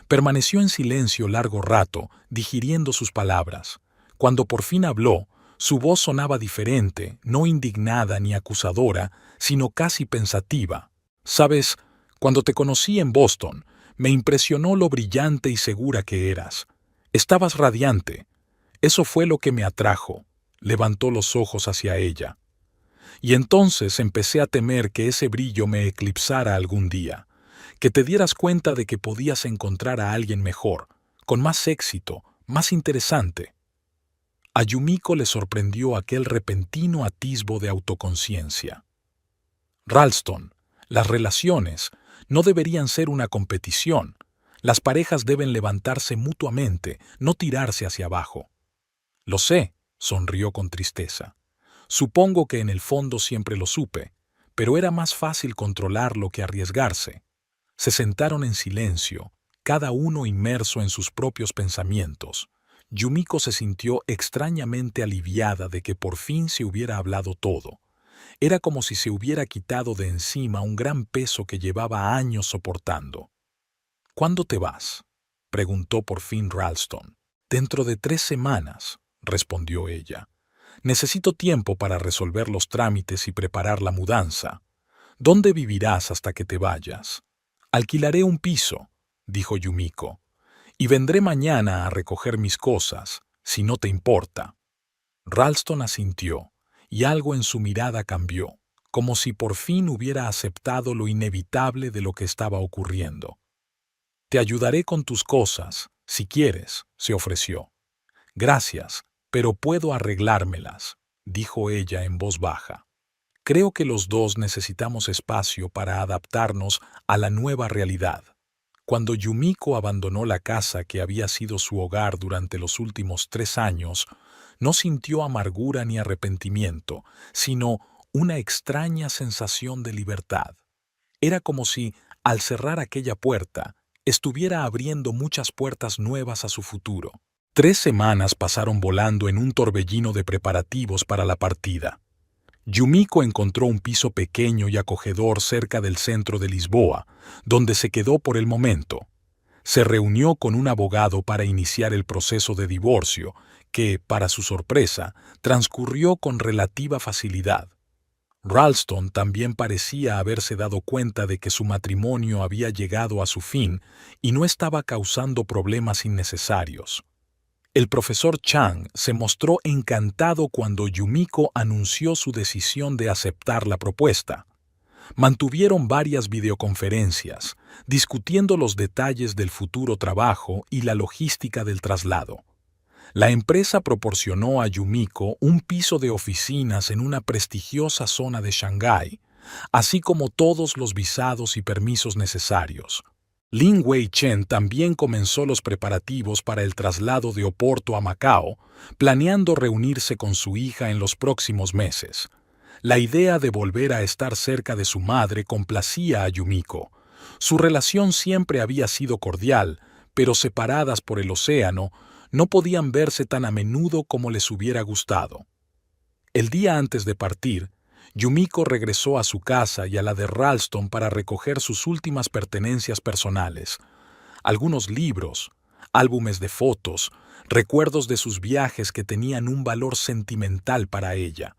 Permaneció en silencio largo rato, digiriendo sus palabras. Cuando por fin habló, su voz sonaba diferente, no indignada ni acusadora, sino casi pensativa. Sabes, cuando te conocí en Boston, me impresionó lo brillante y segura que eras. Estabas radiante. Eso fue lo que me atrajo. Levantó los ojos hacia ella. Y entonces empecé a temer que ese brillo me eclipsara algún día, que te dieras cuenta de que podías encontrar a alguien mejor, con más éxito, más interesante. A Yumiko le sorprendió aquel repentino atisbo de autoconciencia. Ralston, las relaciones no deberían ser una competición. Las parejas deben levantarse mutuamente, no tirarse hacia abajo. Lo sé, sonrió con tristeza. Supongo que en el fondo siempre lo supe, pero era más fácil controlarlo que arriesgarse. Se sentaron en silencio, cada uno inmerso en sus propios pensamientos. Yumiko se sintió extrañamente aliviada de que por fin se hubiera hablado todo. Era como si se hubiera quitado de encima un gran peso que llevaba años soportando. «¿Cuándo te vas?», preguntó por fin Ralston. «Dentro de 3 semanas», respondió ella. «Necesito tiempo para resolver los trámites y preparar la mudanza. ¿Dónde vivirás hasta que te vayas?» «Alquilaré un piso», dijo Yumiko, «y vendré mañana a recoger mis cosas, si no te importa». Ralston asintió, y algo en su mirada cambió, como si por fin hubiera aceptado lo inevitable de lo que estaba ocurriendo. «Te ayudaré con tus cosas, si quieres», se ofreció. «Gracias, pero puedo arreglármelas», dijo ella en voz baja. «Creo que los dos necesitamos espacio para adaptarnos a la nueva realidad». Cuando Yumiko abandonó la casa que había sido su hogar durante los últimos 3 años, no sintió amargura ni arrepentimiento, sino una extraña sensación de libertad. Era como si, al cerrar aquella puerta, estuviera abriendo muchas puertas nuevas a su futuro. 3 semanas pasaron volando en un torbellino de preparativos para la partida. Yumiko encontró un piso pequeño y acogedor cerca del centro de Lisboa, donde se quedó por el momento. Se reunió con un abogado para iniciar el proceso de divorcio, que, para su sorpresa, transcurrió con relativa facilidad. Ralston también parecía haberse dado cuenta de que su matrimonio había llegado a su fin y no estaba causando problemas innecesarios. El profesor Chang se mostró encantado cuando Yumiko anunció su decisión de aceptar la propuesta. Mantuvieron varias videoconferencias, discutiendo los detalles del futuro trabajo y la logística del traslado. La empresa proporcionó a Yumiko un piso de oficinas en una prestigiosa zona de Shanghái, así como todos los visados y permisos necesarios. Lin Wei-chen también comenzó los preparativos para el traslado de Oporto a Macao, planeando reunirse con su hija en los próximos meses. La idea de volver a estar cerca de su madre complacía a Yumiko. Su relación siempre había sido cordial, pero separadas por el océano, no podían verse tan a menudo como les hubiera gustado. El día antes de partir, Yumiko regresó a su casa y a la de Ralston para recoger sus últimas pertenencias personales. Algunos libros, álbumes de fotos, recuerdos de sus viajes que tenían un valor sentimental para ella.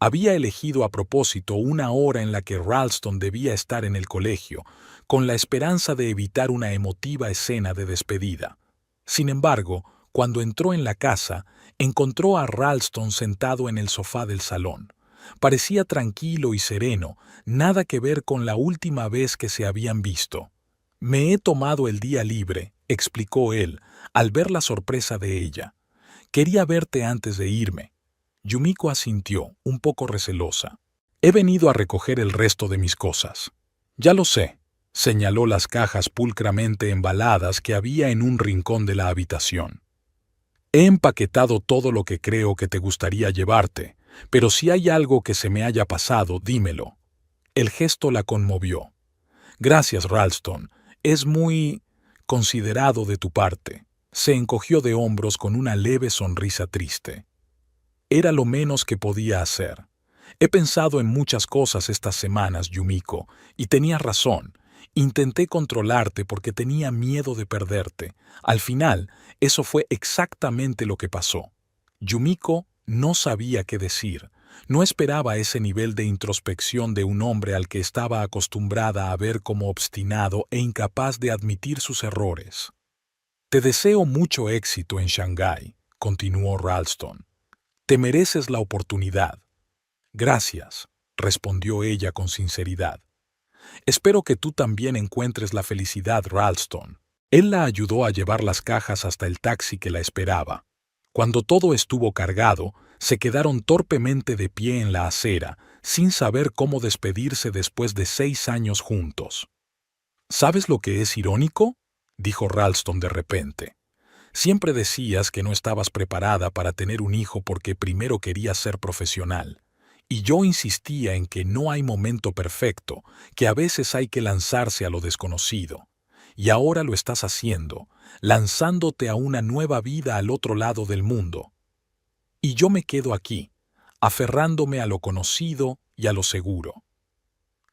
Había elegido a propósito una hora en la que Ralston debía estar en el colegio, con la esperanza de evitar una emotiva escena de despedida. Sin embargo, cuando entró en la casa, encontró a Ralston sentado en el sofá del salón. Parecía tranquilo y sereno, nada que ver con la última vez que se habían visto. «Me he tomado el día libre», explicó él, al ver la sorpresa de ella. «Quería verte antes de irme». Yumiko asintió, un poco recelosa. «He venido a recoger el resto de mis cosas». «Ya lo sé», señaló las cajas pulcramente embaladas que había en un rincón de la habitación. «He empaquetado todo lo que creo que te gustaría llevarte, pero si hay algo que se me haya pasado, dímelo». El gesto la conmovió. «Gracias, Ralston. Es muy considerado de tu parte». Se encogió de hombros con una leve sonrisa triste. Era lo menos que podía hacer. «He pensado en muchas cosas estas semanas, Yumiko, y tenías razón. Intenté controlarte porque tenía miedo de perderte. Al final, eso fue exactamente lo que pasó». Yumiko no sabía qué decir. No esperaba ese nivel de introspección de un hombre al que estaba acostumbrada a ver como obstinado e incapaz de admitir sus errores. «Te deseo mucho éxito en Shanghái», continuó Ralston. «Te mereces la oportunidad». «Gracias», respondió ella con sinceridad. «Espero que tú también encuentres la felicidad, Ralston». Él la ayudó a llevar las cajas hasta el taxi que la esperaba. Cuando todo estuvo cargado, se quedaron torpemente de pie en la acera, sin saber cómo despedirse después de 6 años juntos. «¿Sabes lo que es irónico?», dijo Ralston de repente. «Siempre decías que no estabas preparada para tener un hijo porque primero querías ser profesional. Y yo insistía en que no hay momento perfecto, que a veces hay que lanzarse a lo desconocido. Y ahora lo estás haciendo, lanzándote a una nueva vida al otro lado del mundo. Y yo me quedo aquí, aferrándome a lo conocido y a lo seguro.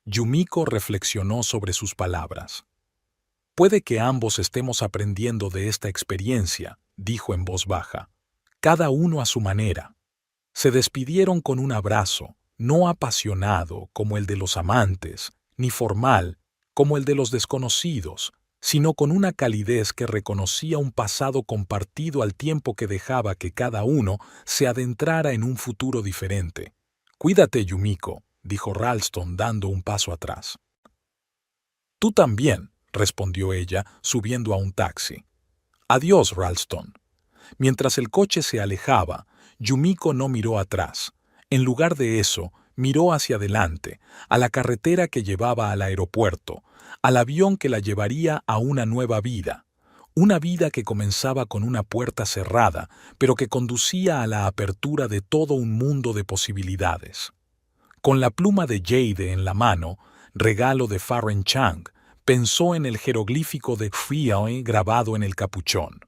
Yumiko reflexionó sobre sus palabras. Puede que ambos estemos aprendiendo de esta experiencia, dijo en voz baja, cada uno a su manera. Se despidieron con un abrazo, no apasionado como el de los amantes, ni formal como el de los desconocidos, sino con una calidez que reconocía un pasado compartido al tiempo que dejaba que cada uno se adentrara en un futuro diferente. Cuídate, Yumiko, dijo Ralston dando un paso atrás. Tú también, respondió ella, subiendo a un taxi. Adiós, Ralston. Mientras el coche se alejaba, Yumiko no miró atrás. En lugar de eso, miró hacia adelante, a la carretera que llevaba al aeropuerto, al avión que la llevaría a una nueva vida. Una vida que comenzaba con una puerta cerrada, pero que conducía a la apertura de todo un mundo de posibilidades. Con la pluma de Jade en la mano, regalo de Farren Chang, pensó en el jeroglífico de Frioi grabado en el capuchón.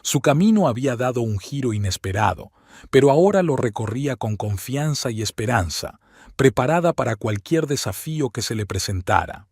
Su camino había dado un giro inesperado, pero ahora lo recorría con confianza y esperanza, preparada para cualquier desafío que se le presentara.